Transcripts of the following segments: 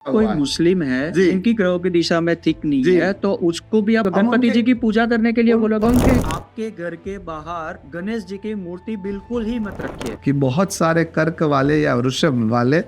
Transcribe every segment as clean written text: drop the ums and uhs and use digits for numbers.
कोई भगवान मुस्लिम है जी जिनकी ग्रहों की दिशा में ठीक नहीं जी है तो उसको भी आप हम गणपति उनके जी की पूजा करने के लिए उन, बोलोगे? उनके आपके घर के बाहर गणेश जी की मूर्ति बिल्कुल ही मत रखिए। कि बहुत सारे कर्क वाले या वृषभ वाले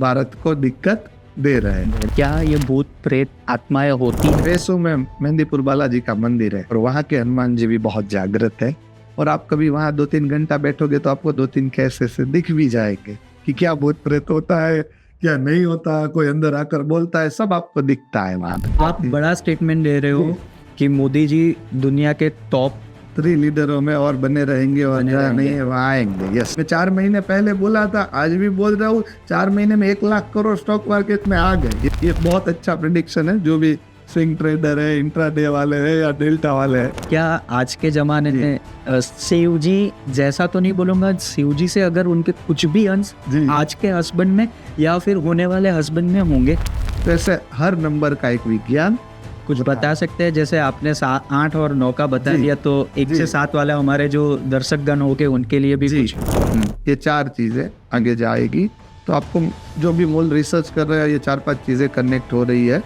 भारत को दिक्कत दे रहे हैं। क्या ये भूत प्रेत आत्माएं होती हैं? रेसू में मेहंदीपुर बालाजी का मंदिर है और वहाँ के हनुमान जी भी बहुत जागृत है और आप कभी वहाँ 2-3 घंटा बैठोगे तो आपको 2-3 कैसे से दिख भी जाएंगे कि क्या भूत प्रेत होता है, क्या नहीं होता, कोई अंदर आकर बोलता है, सब आपको दिखता है वहाँ पे। आप बड़ा स्टेटमेंट दे रहे हो कि मोदी जी दुनिया के टॉप 3 लीडरों में और बने रहेंगे और बने जहाँ रहेंगे। नहीं है वहाँ आएंगे। यस, मैं 4 महीने पहले बोला था, आज भी बोल रहा हूँ, 4 महीने में 1 लाख करोड़ स्टॉक मार्केट में आ गए। ये बहुत अच्छा प्रिडिक्शन है। जो भी स्विंग ट्रेडर है, इंट्राडे वाले हैं या डेल्टा वाले हैं। क्या आज के जमाने में शिव जी जैसा तो नहीं बोलूंगा, शिव जी से अगर उनके कुछ भी अंश जी आज के हस्बैंड में या फिर होने वाले हस्बैंड में होंगे? तो ऐसे हर नंबर का एक विज्ञान कुछ बता सकते हैं? जैसे आपने 8 और 9 का बता जी, दिया तो 1 जी। से 7 वाले हमारे जो दर्शकगण हो गए उनके लिए भी जी। कुछ। ये 4 चीजें आगे जाएगी तो आपको जो भी मूल रिसर्च कर रहे हैं ये 4-5 चीजें कनेक्ट हो रही है,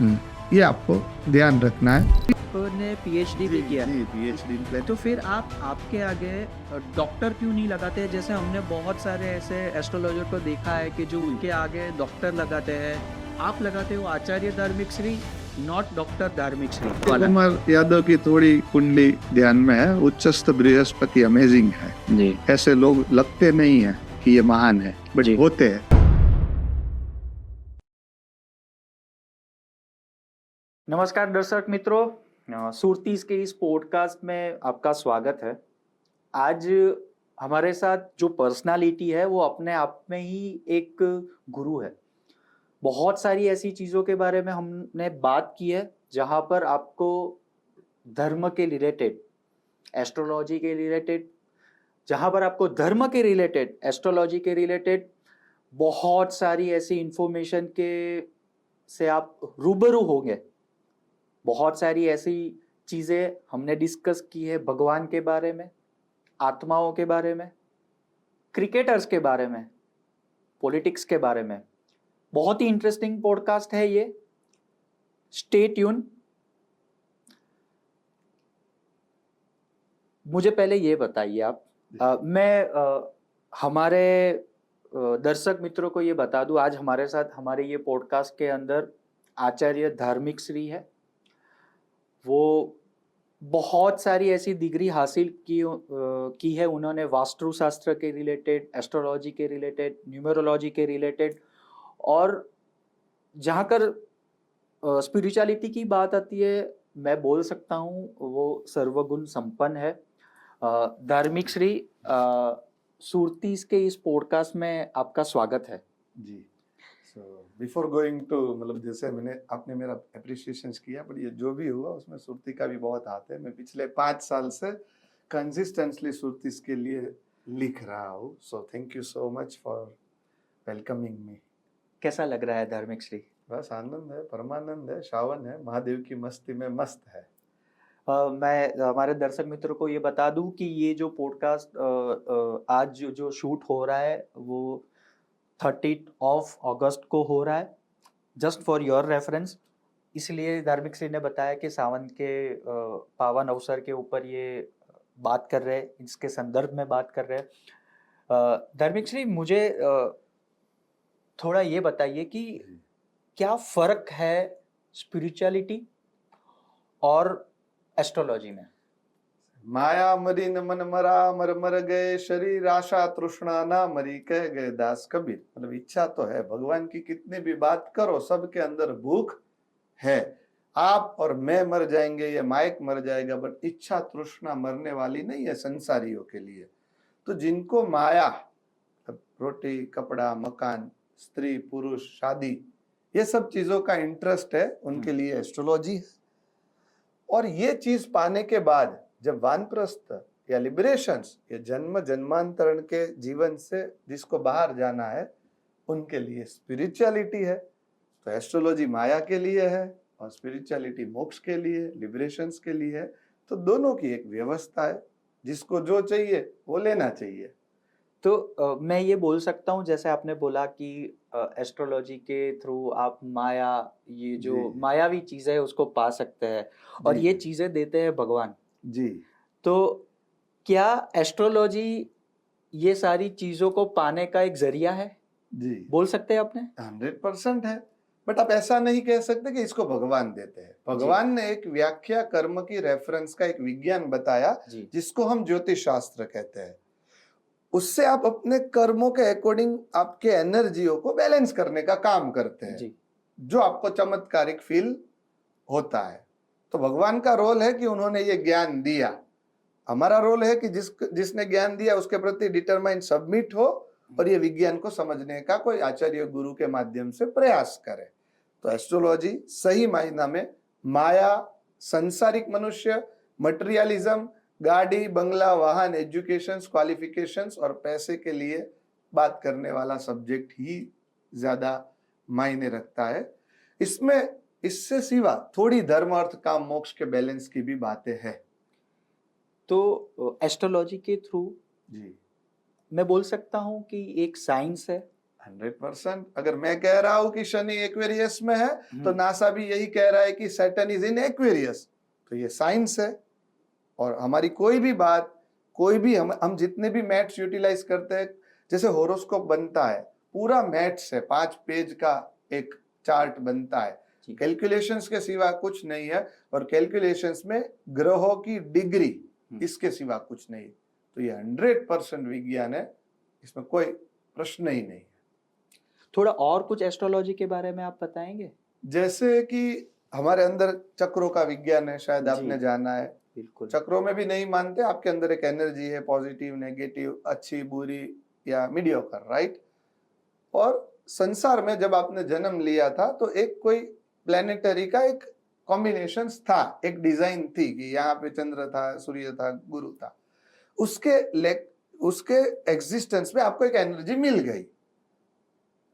ये आपको ध्यान रखना है। आपने पीएचडी भी किया जी, PhD तो फिर आपके आगे डॉक्टर क्यों नहीं लगाते? जैसे हमने बहुत सारे ऐसे एस्ट्रोलॉजर को देखा है कि जो उनके आगे डॉक्टर लगाते हैं, आप लगाते हो आचार्य धार्मिक श्री, नॉट डॉक्टर धार्मिक श्री। कुमार यादव की थोड़ी कुंडली ध्यान में है। उच्चस्थ बृहस्पति अमेजिंग है। जी ऐसे लोग लगते नहीं है कि ये महान है, बट जी। होते हैं। नमस्कार दर्शक मित्रों, सुरतीस के इस पॉडकास्ट में आपका स्वागत है। आज हमारे साथ जो पर्सनालिटी है वो अपने आप में ही एक गुरु है। बहुत सारी ऐसी चीज़ों के बारे में हमने बात की है जहाँ पर आपको धर्म के रिलेटेड, एस्ट्रोलॉजी के रिलेटेड, जहाँ पर आपको धर्म के रिलेटेड, एस्ट्रोलॉजी के रिलेटेड बहुत सारी ऐसी इंफॉर्मेशन के से आप रूबरू होंगे। बहुत सारी ऐसी चीज़ें हमने डिस्कस की है भगवान के बारे में, आत्माओं के बारे में, क्रिकेटर्स के बारे में, पॉलिटिक्स के बारे में। बहुत ही इंटरेस्टिंग पॉडकास्ट है ये। Stay tune. मुझे पहले ये बताइए आप, हमारे दर्शक मित्रों को ये बता दूं, आज हमारे साथ हमारे ये पॉडकास्ट के अंदर आचार्य धार्मिक श्री है। वो बहुत सारी ऐसी डिग्री हासिल की है उन्होंने, वास्तु शास्त्र के रिलेटेड, एस्ट्रोलॉजी के रिलेटेड, न्यूमरोलॉजी के रिलेटेड। और जहाँ कर स्पिरिचुअलिटी की बात आती है, मैं बोल सकता हूँ वो सर्वगुण संपन्न है। धार्मिक श्री, सुरतीस के इस पॉडकास्ट में आपका स्वागत है। जी। सो बिफोर गोइंग टू, मतलब जैसे आपने मेरा अप्रिशिएशन किया, पर ये जो भी हुआ उसमें सुरती का भी बहुत हाथ है। मैं पिछले 5 साल से कंसिस्टेंटली सुरती के लिए लिख रहा हूँ। So thank you so much for welcoming मी। कैसा लग रहा है धार्मिक श्री? बस आनंद है, परमानंद है, श्रावण है, महादेव की मस्ती में मस्त है। मैं हमारे दर्शक मित्रों को ये बता दूं कि ये जो पॉडकास्ट आज जो शूट हो रहा है वो 30 अगस्त को हो रहा है, जस्ट फॉर योर रेफरेंस। इसलिए धार्मिक श्री ने बताया कि सावन के पावन अवसर के ऊपर ये बात कर रहे हैं, इसके संदर्भ में बात कर रहे हैं। धार्मिक श्री, मुझे थोड़ा ये बताइए कि क्या फर्क है स्पिरिचुअलिटी और एस्ट्रोलॉजी में? माया मरी न मन मरा, मर मर गए शरीर, आशा तृष्णा ना मरी, कह गए दास कबीर। मतलब इच्छा तो है, भगवान की कितनी भी बात करो, सबके अंदर भूख है। आप और मैं मर जाएंगे, ये माइक मर जाएगा, बट इच्छा तृष्णा मरने वाली नहीं है संसारियों के लिए। तो जिनको माया, रोटी कपड़ा मकान, स्त्री पुरुष शादी, ये सब चीजों का इंटरेस्ट है, उनके लिए एस्ट्रोलॉजी है। और ये चीज पाने के बाद जब वानप्रस्थ या लिबरेशंस, ये जन्म जन्मांतरण के जीवन से जिसको बाहर जाना है, उनके लिए स्पिरिचुअलिटी है। तो एस्ट्रोलॉजी माया के लिए है और स्पिरिचुअलिटी मोक्ष के लिए, लिबरेशंस के लिए है। तो दोनों की एक व्यवस्था है, जिसको जो चाहिए वो लेना चाहिए। तो मैं ये बोल सकता हूँ, जैसे आपने बोला कि एस्ट्रोलॉजी के थ्रू आप माया, ये जो जी मायावी चीजें है उसको पा सकते हैं और जी ये चीजें देते हैं भगवान। जी तो क्या एस्ट्रोलॉजी ये सारी चीजों को पाने का एक जरिया है, जी बोल सकते हैं आपने? 100% है। बट आप ऐसा नहीं कह सकते कि इसको भगवान देते हैं। जी भगवान ने एक व्याख्या कर्म की रेफरेंस का एक विज्ञान बताया जी जिसको हम ज्योतिष शास्त्र कहते हैं। उससे आप अपने कर्मों के अकॉर्डिंग आपके एनर्जियों को बैलेंस करने का काम करते हैं, जी जो आपको चमत्कारिक फील होता है। तो भगवान का रोल है कि उन्होंने ये ज्ञान दिया। हमारा रोल है कि जिसने ज्ञान दिया उसके प्रति डिटरमाइन सबमिट हो और ये विज्ञान को समझने का कोई आचार्य गुरु के माध्यम से प्रयास करे। तो एस्ट्रोलॉजी सही मायना में माया, संसारिक मनुष्य, मटेरियलिज्म, गाड़ी बंगला वाहन, एजुकेशन, क्वालिफिकेशंस और पैसे के लिए बात करने वाला सब्जेक्ट ही ज्यादा मायने रखता है। इसमें इससे सिवा थोड़ी धर्म अर्थ काम मोक्ष के बैलेंस की भी बातें हैं। तो एस्ट्रोलॉजी के थ्रू जी मैं बोल सकता हूँ कि एक साइंस है। 100%। अगर मैं कह रहा हूं कि शनि एक्वेरियस में है तो नासा भी यही कह रहा है कि सैटर्न इज इन एक्वेरियस। तो ये साइंस है। और हमारी कोई भी बात, कोई भी हम जितने भी मैथ्स यूटिलाइज करते हैं, जैसे होरोस्कोप बनता है, पूरा मैथ्स है, 5 पेज का एक चार्ट बनता है। जी। कैलकुलेशंस के सिवा कुछ नहीं है। और कैलकुलेशंस में ग्रहों की डिग्री, इसके सिवा कुछ नहीं। तो ये 100% विज्ञान है, इसमें कोई प्रश्न ही नहीं है। थोड़ा और कुछ एस्ट्रोलॉजी के बारे में आप बताएंगे? जैसे कि हमारे अंदर चक्रों का विज्ञान है, शायद जी। आपने जाना है। बिल्कुल। चक्रों में भी नहीं मानते, आपके अंदर एक एनर्जी है, पॉजिटिव, नेगेटिव, अच्छी, बुरी या मीडियोकर, राइट। और संसार में जब आपने जन्म लिया था तो एक कोई प्लेनेटरी का एक कॉम्बिनेशन था, एक डिजाइन थी कि यहाँ पे चंद्र था, सूर्य था, गुरु था। उसके एग्जिस्टेंस में आपको एक एनर्जी मिल गई।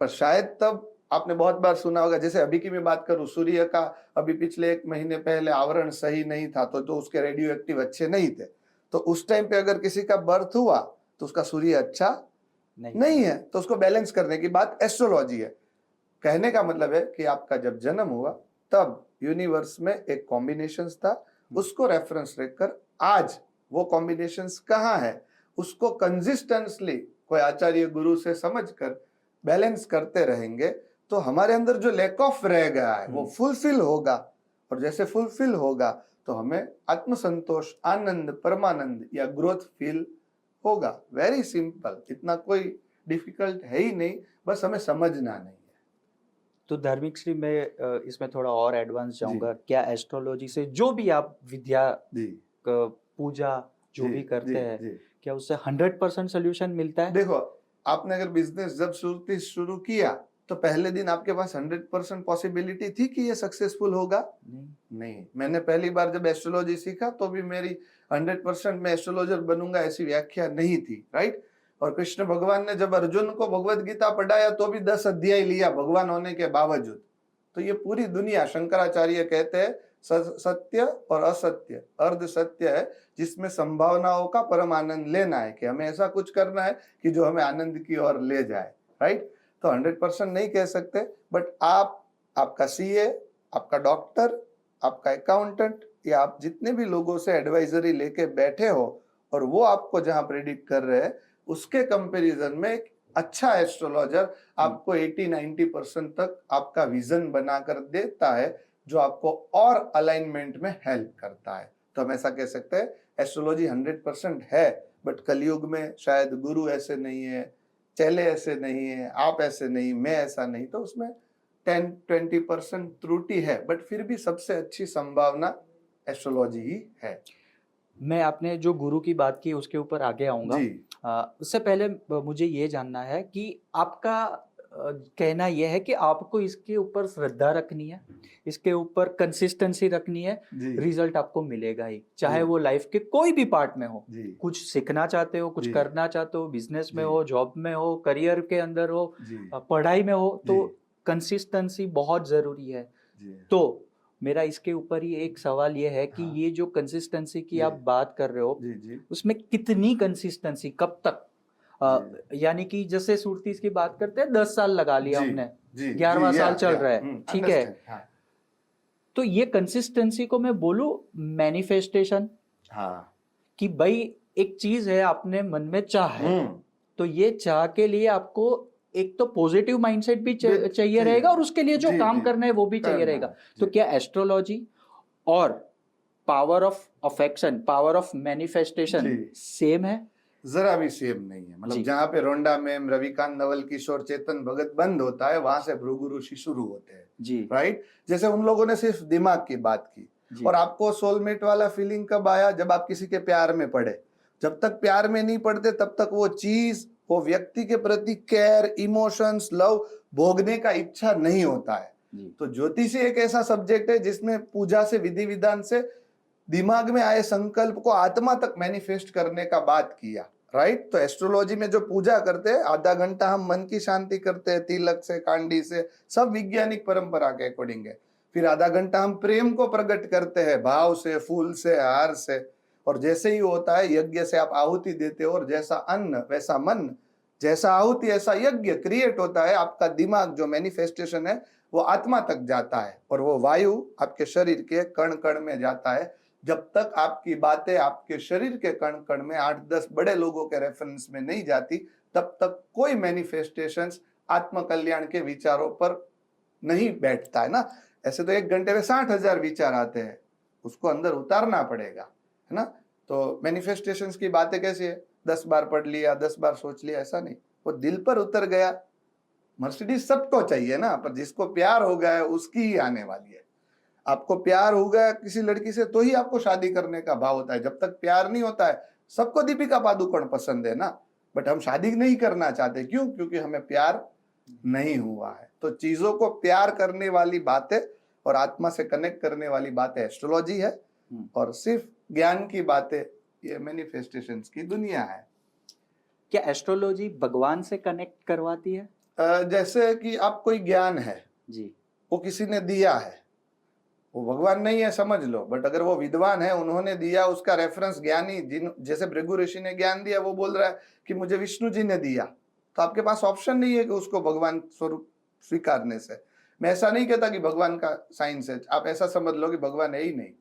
पर शायद तब आपने बहुत बार सुना होगा, जैसे अभी की मैं बात करूं, सूर्य का अभी पिछले 1 महीने पहले आवरण सही नहीं था, तो उसके रेडियो एक्टिव अच्छे नहीं थे। तो उस टाइम पे अगर किसी का बर्थ हुआ तो उसका सूर्य अच्छा नहीं है, तो उसको बैलेंस करने की बात एस्ट्रोलॉजी है। कहने का मतलब है कि आपका जब जन्म हुआ तब यूनिवर्स में एक कॉम्बिनेशंस था, उसको रेफरेंस रखकर आज वो कॉम्बिनेशंस कहाँ है उसको कंसिस्टेंटली कोई आचार्य गुरु से समझकर बैलेंस करते रहेंगे तो हमारे अंदर जो लैक ऑफ रह गया है वो फुलफिल होगा। और जैसे फुलफिल होगा तो हमें आत्मसंतोष, आनंद, परमानंद या ग्रोथ फील होगा। वेरी सिंपल, इतना कोई डिफिकल्ट है ही नहीं, बस हमें समझना नहीं है। तो धार्मिक श्री मैं इसमें थोड़ा और एडवांस जाऊंगा। जी। क्या एस्ट्रोलॉजी से जो भी आप विद्या, जी पूजा जो जी भी करते जी हैं, जी क्या उससे 100% सोल्यूशन मिलता है? देखो, आपने अगर बिजनेस जब शुरू किया तो पहले दिन आपके पास 100% पॉसिबिलिटी थी कि ये सक्सेसफुल होगा? नहीं। मैंने पहली बार जब एस्ट्रोलॉजी सीखा तो भी मेरी 100% मैं एस्ट्रोलॉजर बनूंगा ऐसी व्याख्या नहीं थी, राइट। और कृष्ण भगवान ने जब अर्जुन को भगवत गीता पढ़ाया तो भी 10 अध्याय लिया भगवान होने के बावजूद। तो ये पूरी दुनिया, शंकराचार्य कहते हैं, सत्य और असत्य, अर्ध सत्य है, जिसमें संभावनाओं का परम आनंद लेना है, कि हमें ऐसा कुछ करना है कि जो हमें आनंद की ओर ले जाए, राइट। तो 100% नहीं कह सकते, बट आपका सीए, आपका डॉक्टर, आपका अकाउंटेंट या आप जितने भी लोगों से एडवाइजरी लेके बैठे हो और वो आपको जहां प्रेडिक्ट कर रहे हैं उसके कंपैरिजन में एक अच्छा एस्ट्रोलॉजर आपको 80-90% तक आपका विजन बनाकर देता है, जो आपको और अलाइनमेंट में हेल्प करता है। तो हम ऐसा कह सकते हैं एस्ट्रोलॉजी 100% है, बट कलयुग में शायद गुरु ऐसे नहीं है, चेले ऐसे नहीं है, आप ऐसे नहीं, मैं ऐसा नहीं, तो उसमें 10-20% त्रुटि है, बट फिर भी सबसे अच्छी संभावना एस्ट्रोलॉजी ही है। मैं आपने जो गुरु की बात की उसके ऊपर आगे आऊंगा। जी उससे पहले मुझे ये जानना है कि आपका कहना यह है कि आपको इसके ऊपर श्रद्धा रखनी है, इसके ऊपर कंसिस्टेंसी रखनी है, जी रिजल्ट आपको मिलेगा ही, चाहे जी वो लाइफ के कोई भी पार्ट में हो। जी कुछ सीखना चाहते हो, कुछ जी करना चाहते हो, बिजनेस में जी हो, जॉब में हो, करियर के अंदर हो, जी पढ़ाई में हो, तो जी कंसिस्टेंसी बहुत जरूरी है। जी तो मेरा इसके ऊपर ही एक सवाल ये है कि हाँ। ये जो कंसिस्टेंसी की जी आप बात कर रहे हो, जी जी उसमें कितनी कंसिस्टेंसी, कब तक? यानी कि जैसे सुरतीस की बात करते हैं 10 साल लगा लिया जी, हमने, जी 11वां जी, साल या, चल या, रहा है, ठीक है। understand, हाँ तो ये कंसिस्टेंसी को मैं बोलूं मैनिफेस्टेशन, हाँ कि भाई एक चीज है आपने मन में चाह है, हम्म तो ये चाह के लिए आपको एक तो पॉजिटिव माइंडसेट भी चाहिए रहेगा और उसके लिए जो जी काम जी करना है वो भी चाहिए करना रहेगा। है, तो जी क्या एस्ट्रोलॉजी और power of affection, power of manifestation जी सेम है? जरा भी सेम नहीं है। मतलब जी जहाँ पे रोंडा मैम, रविकांत, नवल किशोर, चेतन भगत बंद होता है, वहां से भृगु ऋषि शुरू होते हैं, जी राइट। जैसे उन लोगों ने सिर्फ दिमाग की बात की। जी और आपको सोलमेट वाला फीलिंग कब आया? जब आप किसी के प्यार में पड़े। जब तक प्यार में नहीं पड़ते तब तक वो चीज, वो व्यक्ति के प्रति केयर, इमोशंस, लव भोगने का इच्छा नहीं होता है। जी तो ज्योतिषी एक ऐसा सब्जेक्ट है जिसमें पूजा से, विधि विधान से दिमाग में आए संकल्प को आत्मा तक मैनिफेस्ट करने का बात किया, राइट। तो एस्ट्रोलॉजी में जो पूजा करते हैं, आधा घंटा हम मन की शांति करते हैं, तिलक से, कांडी से, सब वैज्ञानिक परंपरा के अकॉर्डिंग है। फिर आधा घंटा हम प्रेम को प्रकट करते हैं, भाव से, फूल से, हार से। और जैसे ही होता है, यज्ञ से आप आहुति देते हो, और जैसा अन्न वैसा मन, जैसा आहुति ऐसा यज्ञ क्रिएट होता है। आपका दिमाग जो मैनिफेस्टेशन है वो आत्मा तक जाता है, और वो वायु आपके शरीर के कण कण में जाता है। जब तक आपकी बातें आपके शरीर के कण कण में 8-10 बड़े लोगों के रेफरेंस में नहीं जाती, तब तक कोई मैनिफेस्टेशंस आत्म कल्याण के विचारों पर नहीं बैठता है ना। ऐसे तो 1 घंटे में 60,000 विचार आते हैं, उसको अंदर उतारना पड़ेगा, है ना। तो मैनिफेस्टेशंस की बातें कैसी है? 10 बार पढ़ लिया, 10 बार सोच लिया, ऐसा नहीं। वो दिल पर उतर गया। मर्सिडीज सबको चाहिए ना, पर जिसको प्यार हो गया है उसकी ही आने वाली है। आपको प्यार हो गया किसी लड़की से तो ही आपको शादी करने का भाव होता है। जब तक प्यार नहीं होता है, सबको दीपिका पादुकोण पसंद है ना, बट हम शादी नहीं करना चाहते। क्यों? क्योंकि हमें प्यार नहीं हुआ है। तो चीजों को प्यार करने वाली बातें और आत्मा से कनेक्ट करने वाली बातें एस्ट्रोलॉजी है, और सिर्फ ज्ञान की बातें ये मैनिफेस्टेशंस की दुनिया है। क्या एस्ट्रोलॉजी भगवान से कनेक्ट करवाती है? जैसे कि आप कोई ज्ञान है, जी वो किसी ने दिया है, वो भगवान नहीं है समझ लो, बट अगर वो विद्वान है, उन्होंने दिया, उसका रेफरेंस ज्ञानी, जिन जैसे भृगु ऋषि ने ज्ञान दिया, वो बोल रहा है कि मुझे विष्णु जी ने दिया, तो आपके पास ऑप्शन नहीं है कि उसको भगवान स्वरूप स्वीकारने से। मैं ऐसा नहीं कहता कि भगवान का साइंस है, आप ऐसा समझ लो कि भगवान है ही नहीं।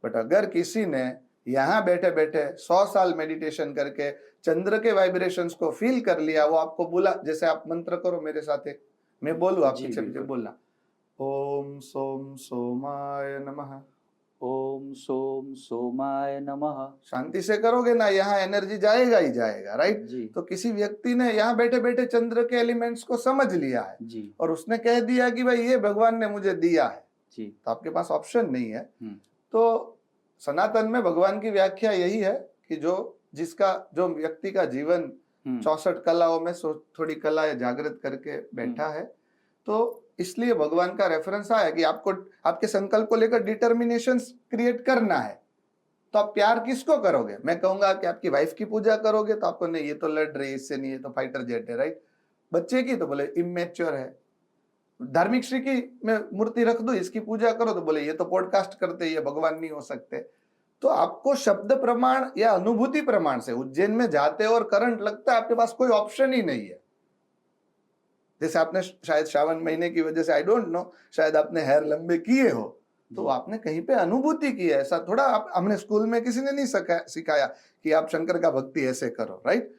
बट अगर किसी ने यहाँ बैठे बैठे 100 साल मेडिटेशन करके चंद्र के वाइब्रेशंस को फील कर लिया, वो आपको बोला, जैसे आप मंत्र करो मेरे साथ, मैं बोलूँ, आप जी पीछे पीछे बिल्कुल। बोलना, ओम सोम सोमाय नमः। ओम सोम सोमाय नमः। शांति से करोगे ना, यहाँ एनर्जी जाएगा ही जाएगा, राइट। जी तो किसी व्यक्ति ने यहाँ बैठे बैठे चंद्र के एलिमेंट्स को समझ लिया है, जी और उसने कह दिया कि भाई ये भगवान ने मुझे दिया है, जी तो आपके पास ऑप्शन नहीं है। हम्म तो सनातन में भगवान की व्याख्या यही है कि जो व्यक्ति का जीवन 64 कलाओं में थोड़ी कलाएं जागृत करके बैठा है, तो इसलिए भगवान का रेफरेंस आया कि आपको आपके संकल्प को लेकर डिटर्मिनेशन क्रिएट करना है। तो आप प्यार किसको करोगे? मैं कहूंगा कि आपकी वाइफ की पूजा करोगे तो आपको, नहीं ये तो लड़ रही है, इससे नहीं, ये तो फाइटर जेट है, राइट। बच्चे की तो बोले इमेच्योर है। धार्मिक श्री की मैं मूर्ति रख दो, इसकी पूजा करो तो बोले ये तो पॉडकास्ट करते, ये भगवान नहीं हो सकते। तो आपको शब्द प्रमाण या अनुभूति प्रमाण से उज्जैन में जाते और करंट लगता है, आपके पास कोई ऑप्शन ही नहीं है। जैसे आपने शायद श्रावण महीने की वजह से, आई डोंट नो, शायद आपने हेयर लंबे किए हो, तो आपने कहीं पे अनुभूति की है। ऐसा थोड़ा हमने स्कूल में किसी ने नहीं सिखाया कि आप शंकर का भक्ति ऐसे करो, राइट।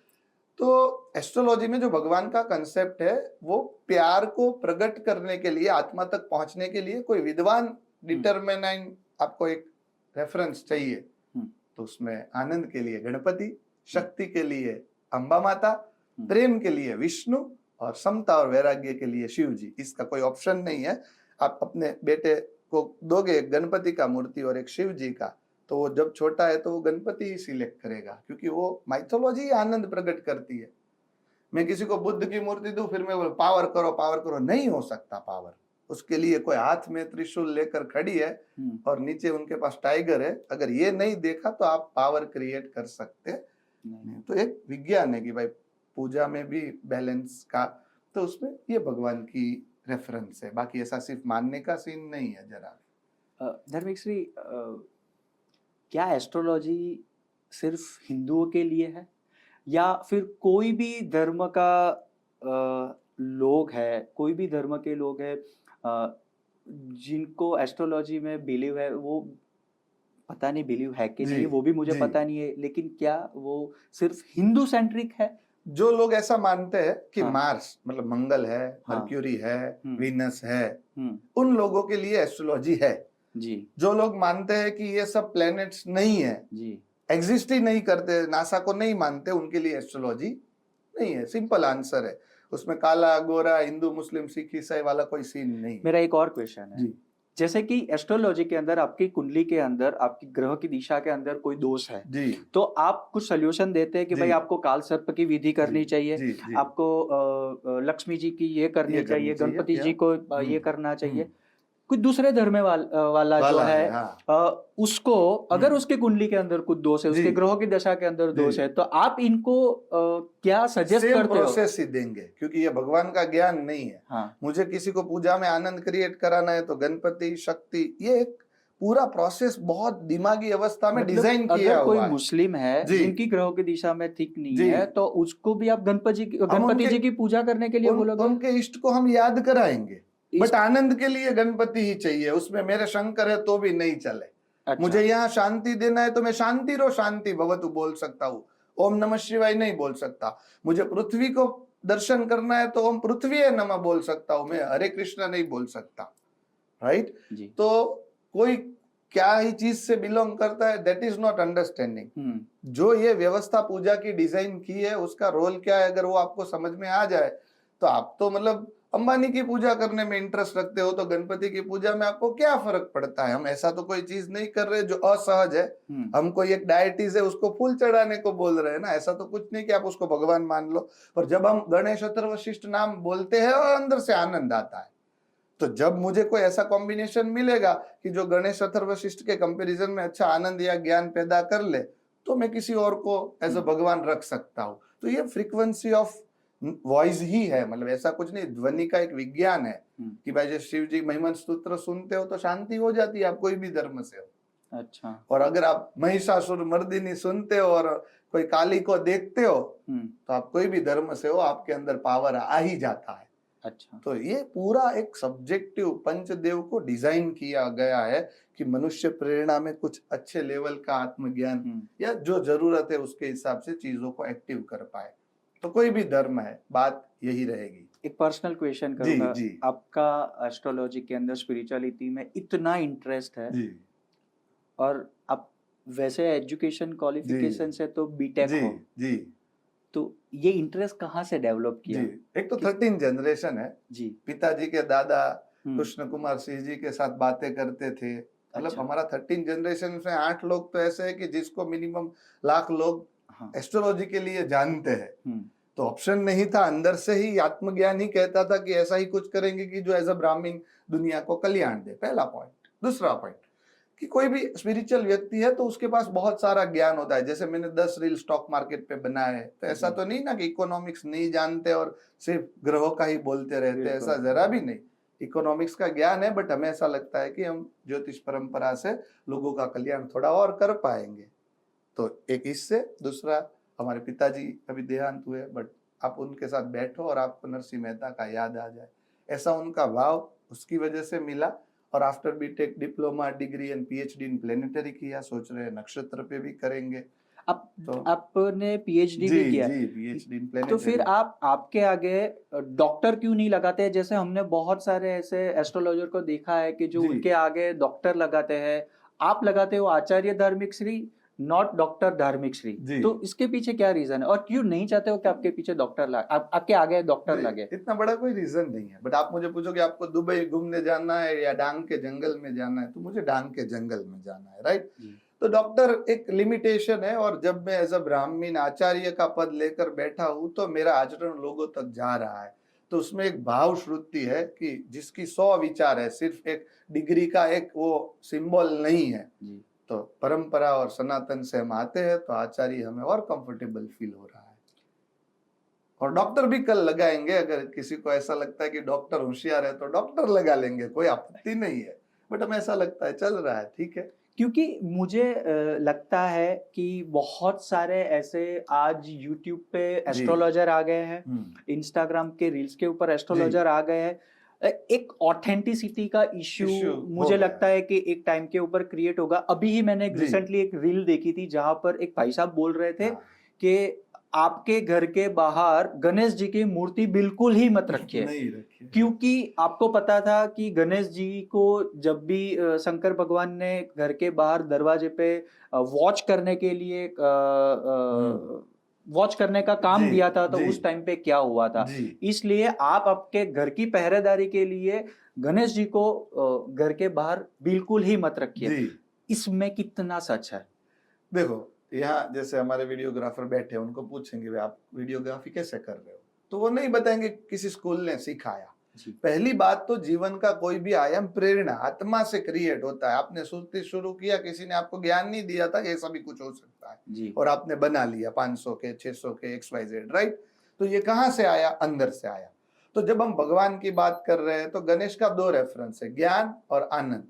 तो एस्ट्रोलॉजी में जो भगवान का कंसेप्ट है, वो प्यार को प्रकट करने के लिए, आत्मा तक पहुंचने के लिए कोई विद्वान डिटरमिनाइन आपको एक रेफरेंस चाहिए। तो उसमें आनंद के लिए गणपति, शक्ति के लिए अंबा माता, प्रेम के लिए विष्णु, और समता और वैराग्य के लिए शिव जी। इसका कोई ऑप्शन नहीं है। आप अपने बेटे को दोगे एक गणपति का मूर्ति और एक शिव जी का, तो वो जब छोटा है तो वो गणपति ही सिलेक्ट करेगा, क्योंकि वो माइथोलॉजी आनंद प्रकट करती है। मैं किसी को बुद्ध की मूर्ति दूं, फिर मैं बोल पावर करो पावर करो, नहीं हो सकता पावर। उसके लिए कोई हाथ में त्रिशूल लेकर खड़ी है और नीचे उनके पास टाइगर है, अगर ये नहीं देखा तो आप पावर क्रिएट कर सकते नहीं। तो एक विज्ञान है कि भाई पूजा में भी बैलेंस का, तो उसमें ये भगवान की रेफरेंस है, बाकी ऐसा सिर्फ मानने का सीन नहीं है जरा। धर्मिक श्री, क्या एस्ट्रोलॉजी सिर्फ हिंदुओं के लिए है? या फिर कोई भी धर्म का लोग है, कोई भी धर्म के लोग है जिनको एस्ट्रोलॉजी में बिलीव है, वो पता नहीं बिलीव है कि जी नहीं, वो भी मुझे जी पता नहीं है, लेकिन क्या वो सिर्फ हिंदू सेंट्रिक है? जो लोग ऐसा मानते हैं कि हाँ। मार्स मतलब मंगल है, हाँ। मर्क्यूरी है, हम्म। वीनस है, हम्म। उन लोगों के लिए एस्ट्रोलॉजी है। जी। जो लोग मानते हैं कि ये सब प्लैनेट्स नहीं है, जी। एग्जिस्ट ही नहीं करते, नासा को नहीं मानते, उनके लिए एस्ट्रोलॉजी नहीं है। सिंपल आंसर है, उसमें काला गोरा हिंदू मुस्लिम सिख ईसाई वाला कोई सीन नहीं है। मेरा एक और क्वेश्चन है, जी जैसे कि एस्ट्रोलॉजी के अंदर आपकी कुंडली के अंदर आपकी ग्रह की दिशा के अंदर कोई दोष है, जी तो आप कुछ सोल्यूशन देते हैं कि जी भाई आपको काल सर्प की विधि करनी जी चाहिए, जी जी आपको लक्ष्मी जी की ये करनी चाहिए, गणपति या जी को ये करना हम्म, चाहिए। कुछ दूसरे धर्म वाला जो वाला है है, हाँ। उसको अगर उसके कुंडली के अंदर कुछ दोष है, जी उसके ग्रहों की दशा के अंदर जी दोष है, तो आप इनको क्या सजेस्ट सेम करते हो? प्रोसेस ही देंगे, क्योंकि ये भगवान का ज्ञान नहीं है। हाँ। मुझे किसी को पूजा में आनंद क्रिएट कराना है तो गणपति शक्ति, ये एक पूरा प्रोसेस बहुत दिमागी अवस्था में मतलब डिजाइन किया अगर कोई हुआ है। मुस्लिम है जी जिनकी ग्रहों की दिशा में ठीक नहीं जी है, तो उसको भी आप गणपति उनके जी की पूजा करने के लिए बोलोगे? उनके इष्ट को हम याद कराएंगे, इष्ट- बट आनंद के लिए गणपति ही चाहिए। उसमें मेरे शंकर है तो भी नहीं चले। अच्छा। मुझे यहाँ शांति देना है तो मैं शांति रो शांति भवतु बोल सकता हूँ, ओम नमः शिवाय नहीं बोल सकता। मुझे पृथ्वी को दर्शन करना है तो ओम पृथ्वी नमः बोल सकता हूँ, मैं हरे कृष्णा नहीं बोल सकता। राइट जी। तो कोई क्या ही चीज से बिलोंग करता है, दैट इज नॉट अंडरस्टैंडिंग। जो ये व्यवस्था पूजा की डिजाइन की है उसका रोल क्या है, अगर वो आपको समझ में आ जाए तो आप तो मतलब अंबानी की पूजा करने में इंटरेस्ट रखते हो, तो गणपति की पूजा में आपको क्या फर्क पड़ता है। हम ऐसा तो कोई चीज नहीं कर रहे जो असहज है। हम कोई एक डायटिस है उसको फूल चढ़ाने को बोल रहे हैं ना, ऐसा तो कुछ नहीं कि आप उसको भगवान मान लो। पर जब हम गणेश अथर्वशिष्ट नाम बोलते हैं और अंदर से आनंद आता है, तो जब मुझे कोई ऐसा कॉम्बिनेशन मिलेगा कि जो गणेश अथर्वशिष्ट के कंपैरिजन में अच्छा आनंद या ज्ञान पैदा कर ले, तो मैं किसी और को एज अ भगवान रख सकता हूँ। तो ये फ्रीक्वेंसी ऑफ वॉइस ही है, मतलब ऐसा कुछ नहीं। ध्वनि का एक विज्ञान है कि भाई जब शिव जी महिमन स्तोत्र सुनते हो तो शांति हो जाती है, आप कोई भी धर्म से हो। अच्छा। और अगर आप महिषासुर मर्दिनी सुनते हो और कोई काली को देखते हो तो आप कोई भी धर्म से हो, आपके अंदर पावर आ ही जाता है। अच्छा। तो ये पूरा एक सब्जेक्टिव पंचदेव को डिजाइन किया गया है कि मनुष्य प्रेरणा में कुछ अच्छे लेवल का आत्मज्ञान या जो जरूरत है उसके हिसाब से चीजों को एक्टिव कर पाए। तो कोई भी धर्म है, बात यही रहेगी। एक पर्सनल क्वेश्चन जी करूंगा। जी आपका एस्ट्रोलॉजी के अंदर स्पिरिचुअलिटी में इतना इंटरेस्ट है, जी और आप वैसे एजुकेशन क्वालिफिकेशन से तो बीटेक जी हो, जी तो ये इंटरेस्ट कहाँ से डेवलप किया? जी एक तो 13 जनरेशन है जी। पिताजी के दादा कृष्ण कुमार सिंह जी के साथ बातें करते थे। मतलब अच्छा। हमारा 13 जनरेशन में 8 लोग तो ऐसे है कि जिसको मिनिमम लाख लोग हाँ। एस्ट्रोलॉजी के लिए जानते हैं। तो तो ऑप्शन नहीं था, अंदर से ही आत्मज्ञान ही कहता था कि ऐसा ही कुछ करेंगे कि जो एज अ ब्राह्मण दुनिया को कल्याण दे। पहला पॉइंट। दूसरा पॉइंट कि कोई भी स्पिरिचुअल व्यक्ति है तो उसके पास बहुत सारा ज्ञान होता है। जैसे मैंने 10 रील स्टॉक मार्केट पे बनाए हैं, तो ऐसा तो नहीं ना कि इकोनॉमिक्स नहीं जानते और सिर्फ ग्रहों का ही बोलते रहते, ऐसा जरा भी नहीं। इकोनॉमिक्स का ज्ञान है, बट हमें ऐसा लगता है कि हम ज्योतिष परंपरा से लोगों का कल्याण थोड़ा और कर पाएंगे। तो एक इससे, दूसरा हमारे पिताजी अभी देहांत हुए, बट आप उनके साथ बैठो और आपको नरसिंह मेहता का याद आ जाए, ऐसा उनका भाव उसकी वजह से मिला। और after BTech diploma degree and PhD in planetary किया, सोच रहे हैं नक्षत्र पे भी करेंगे। आपने पीएचडी भी किया? जी पीएचडी इन प्लेनेटरी। तो फिर आप आपके आगे डॉक्टर क्यों नहीं लगाते हैं? जैसे हमने बहुत सारे ऐसे एस्ट्रोलॉजर को देखा है कि जो उनके आगे डॉक्टर लगाते हैं, आप लगाते हो आचार्य धार्मिक श्री, नॉट डॉक्टर धार्मिक श्री। तो इसके पीछे क्या रीजन है, और क्यों नहीं चाहते हो कि आपके पीछे डॉक्टर आपके आगे डॉक्टर लगे? इतना बड़ा कोई रीजन नहीं है, बट आप मुझे पूछो कि आपको दुबई घूमने जाना है या डांग के जंगल में जाना है, तो मुझे डांग के जंगल में जाना है। राइट। तो डॉक्टर एक लिमिटेशन है, और जब मैं एज अ ब्राह्मण आचार्य का पद लेकर बैठा हूं तो मेरा आचरण लोगों तक जा रहा है। तो उसमें एक भाव श्रुति है कि जिसकी 100 विचार है, सिर्फ एक डिग्री का एक वो सिंबल नहीं है। तो परंपरा और सनातन से हम आते हैं, तो आचार्य हमें और कंफर्टेबल फील हो रहा है। और डॉक्टर भी कल लगाएंगे, अगर किसी को ऐसा लगता है कि डॉक्टर होशियार है तो डॉक्टर लगा लेंगे, कोई आपत्ति नहीं है। बट हमें ऐसा लगता है चल रहा है, ठीक है। क्योंकि मुझे लगता है कि बहुत सारे ऐसे आज यूट्यूब पे एस्ट्रोलॉजर आ गए हैं, इंस्टाग्राम के रील्स के ऊपर एस्ट्रोलॉजर आ गए हैं। एक ऑथेंटिसिटी का इश्यू मुझे लगता है कि एक टाइम के ऊपर क्रिएट होगा। अभी ही मैंने रिसेंटली एक रील देखी थी जहां पर एक भाई साहब बोल रहे थे कि आपके घर के बाहर गणेश जी की मूर्ति बिल्कुल ही मत रखिए, क्योंकि आपको पता था कि गणेश जी को जब भी शंकर भगवान ने घर के बाहर दरवाजे पे वॉच करने के लिए वॉच करने का काम दिया था, तो उस टाइम पे क्या हुआ था। इसलिए आप आपके घर की पहरेदारी के लिए गणेश जी को घर के बाहर बिल्कुल ही मत रखिए। इसमें कितना सच है? देखो, यहाँ जैसे हमारे वीडियोग्राफर बैठे हैं, उनको पूछेंगे आप वीडियोग्राफी कैसे कर रहे हो, तो वो नहीं बताएंगे किसी स्कूल ने सिखाया। पहली बात तो जीवन का कोई भी आयाम प्रेरणा आत्मा से क्रिएट होता है। आपने सुनते शुरू किया, किसी ने आपको ज्ञान नहीं दिया था ऐसा भी कुछ हो सकता है, और आपने बना लिया 500 के 600 के XYZ, राइट। तो ये कहाँ से आया? अंदर से आया। तो जब हम भगवान की बात कर रहे हैं तो गणेश का 2 रेफरेंस है, ज्ञान और आनंद।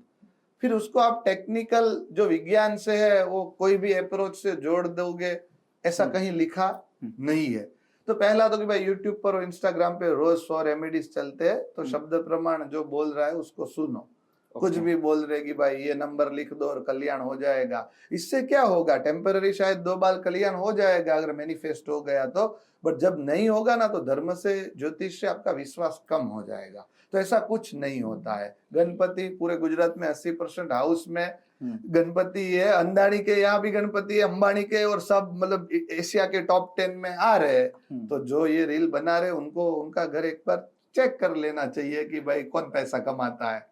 फिर उसको आप टेक्निकल जो विज्ञान से है वो कोई भी अप्रोच से जोड़ दोगे, ऐसा कहीं लिखा नहीं है। तो पहला तो कि भाई यूट्यूब पर और इंस्टाग्राम पे रोज 100 रेमेडीज चलते हैं, तो शब्द प्रमाण जो बोल रहा है उसको सुनो। कुछ भी बोल रहे कि भाई ये नंबर लिख दो और कल्याण हो जाएगा, इससे क्या होगा? टेम्पररी शायद 2 बार कल्याण हो जाएगा अगर मैनिफेस्ट हो गया तो, बट जब नहीं होगा ना तो धर्म से ज्योतिष से आपका विश्वास कम हो जाएगा। तो ऐसा कुछ नहीं होता है। गणपति पूरे गुजरात में 80% हाउस में गणपति है, अंदानी के यहाँ भी गणपति है, अंबानी के, और सब मतलब एशिया के टॉप 10 में आ रहे हैं। तो जो ये रील बना रहे उनको उनका घर एक बार चेक कर लेना चाहिए कि भाई कौन पैसा कमाता है।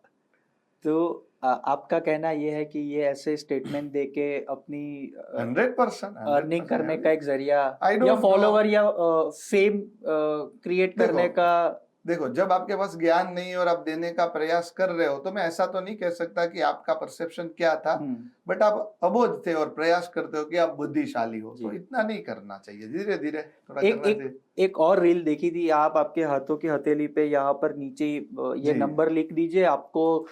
तो आपका कहना ये है कि ये ऐसे स्टेटमेंट देके अपनी 100% अर्निंग करने का एक जरिया या फॉलोवर या फेम क्रिएट करने का। देखो, जब आपके पास ज्ञान नहीं और आप देने का प्रयास कर रहे हो तो मैं ऐसा तो नहीं कह सकता कि आपका परसेप्शन क्या था, बट आप अबोध थे और प्रयास करते हो कि आप बुद्धिशाली हो, तो इतना नहीं करना चाहिए, धीरे धीरे थोड़ा करना चाहिए। एक और रील देखी थी, आप आपके हाथों की हथेली पे यहाँ पर नीचे ये नंबर लिख दीजिए, आपको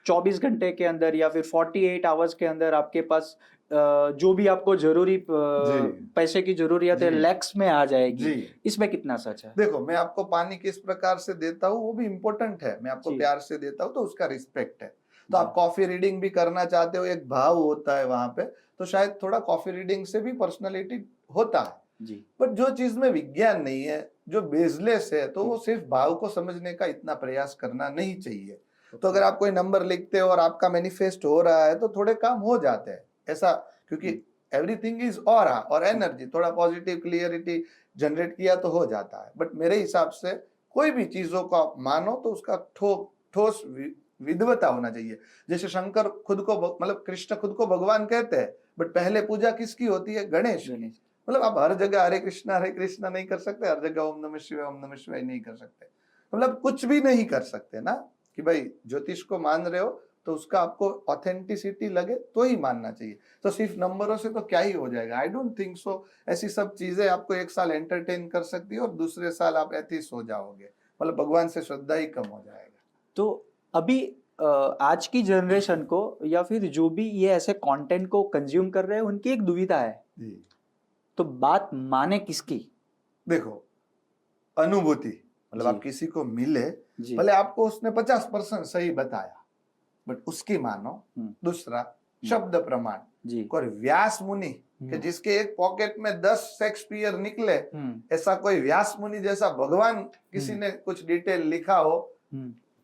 24 घंटे के अंदर या फिर 48 आवर्स के अंदर आपके पास जो भी आपको जरूरी पैसे की जरूरत है लैक्स में आ जाएगी। इसमें कितना सच है? देखो, मैं आपको पानी किस प्रकार से देता हूँ वो भी इम्पोर्टेंट है। मैं आपको प्यार से देता हूँ तो उसका रिस्पेक्ट है। तो आप कॉफी रीडिंग भी करना चाहते हो, एक भाव होता है वहां पे, तो शायद थोड़ा कॉफी रीडिंग से भी पर्सनालिटी होता है। पर जो चीज में विज्ञान नहीं है, जो बेसलेस है, तो वो सिर्फ भाव को समझने का इतना प्रयास करना नहीं चाहिए। तो अगर आप कोई नंबर लिखते हो और आपका मैनिफेस्ट हो रहा है तो थोड़े काम हो जाते हैं ऐसा, क्योंकि एवरीथिंग इज ऑरा और एनर्जी, थोड़ा पॉजिटिव क्लियरिटी जनरेट किया तो हो जाता है। बट मेरे हिसाब से कोई भी चीजों को आप मानो तो उसका ठोस विद्वता होना चाहिए। जैसे शंकर खुद को मतलब कृष्ण खुद को भगवान कहते हैं, बट पहले पूजा किसकी होती है? गणेश। मतलब आप हर जगह हरे कृष्णा नहीं कर सकते, हर जगह ओम नमः शिवाय नहीं कर सकते, मतलब कुछ भी नहीं कर सकते ना। कि भाई ज्योतिष को मान रहे हो तो उसका आपको ऑथेंटिसिटी लगे तो ही मानना चाहिए। तो सिर्फ नंबरों से तो क्या ही हो जाएगा? I don't think so. ऐसी सब चीजें आपको एक साल एंटरटेन कर सकती है और दूसरे साल आप एथिस्ट हो जाओगे, मतलब भगवान से श्रद्धा ही कम हो जाएगा। तो अभी आज की जनरेशन को या फिर जो भी ये ऐसे कंटेंट को कंज्यूम कर रहे हैं उनकी एक दुविधा है, तो बात माने किसकी? देखो, अनुभूति, मतलब आप किसी को मिले, भले आपको उसने 50% सही बताया, बट उसकी मानो। दूसरा, शब्द प्रमाण। कोई व्यास मुनि कि जिसके एक पॉकेट में 10 शेक्सपियर निकले, ऐसा कोई व्यास मुनि जैसा भगवान किसी ने कुछ डिटेल लिखा हो,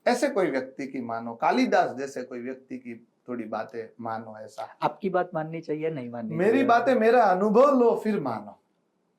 ऐसे कोई व्यक्ति की मानो। कालिदास जैसे कोई व्यक्ति की थोड़ी बातें मानो। ऐसा आपकी बात माननी चाहिए, नहीं माननी? मेरी बातें, मेरा अनुभव लो फिर मानो।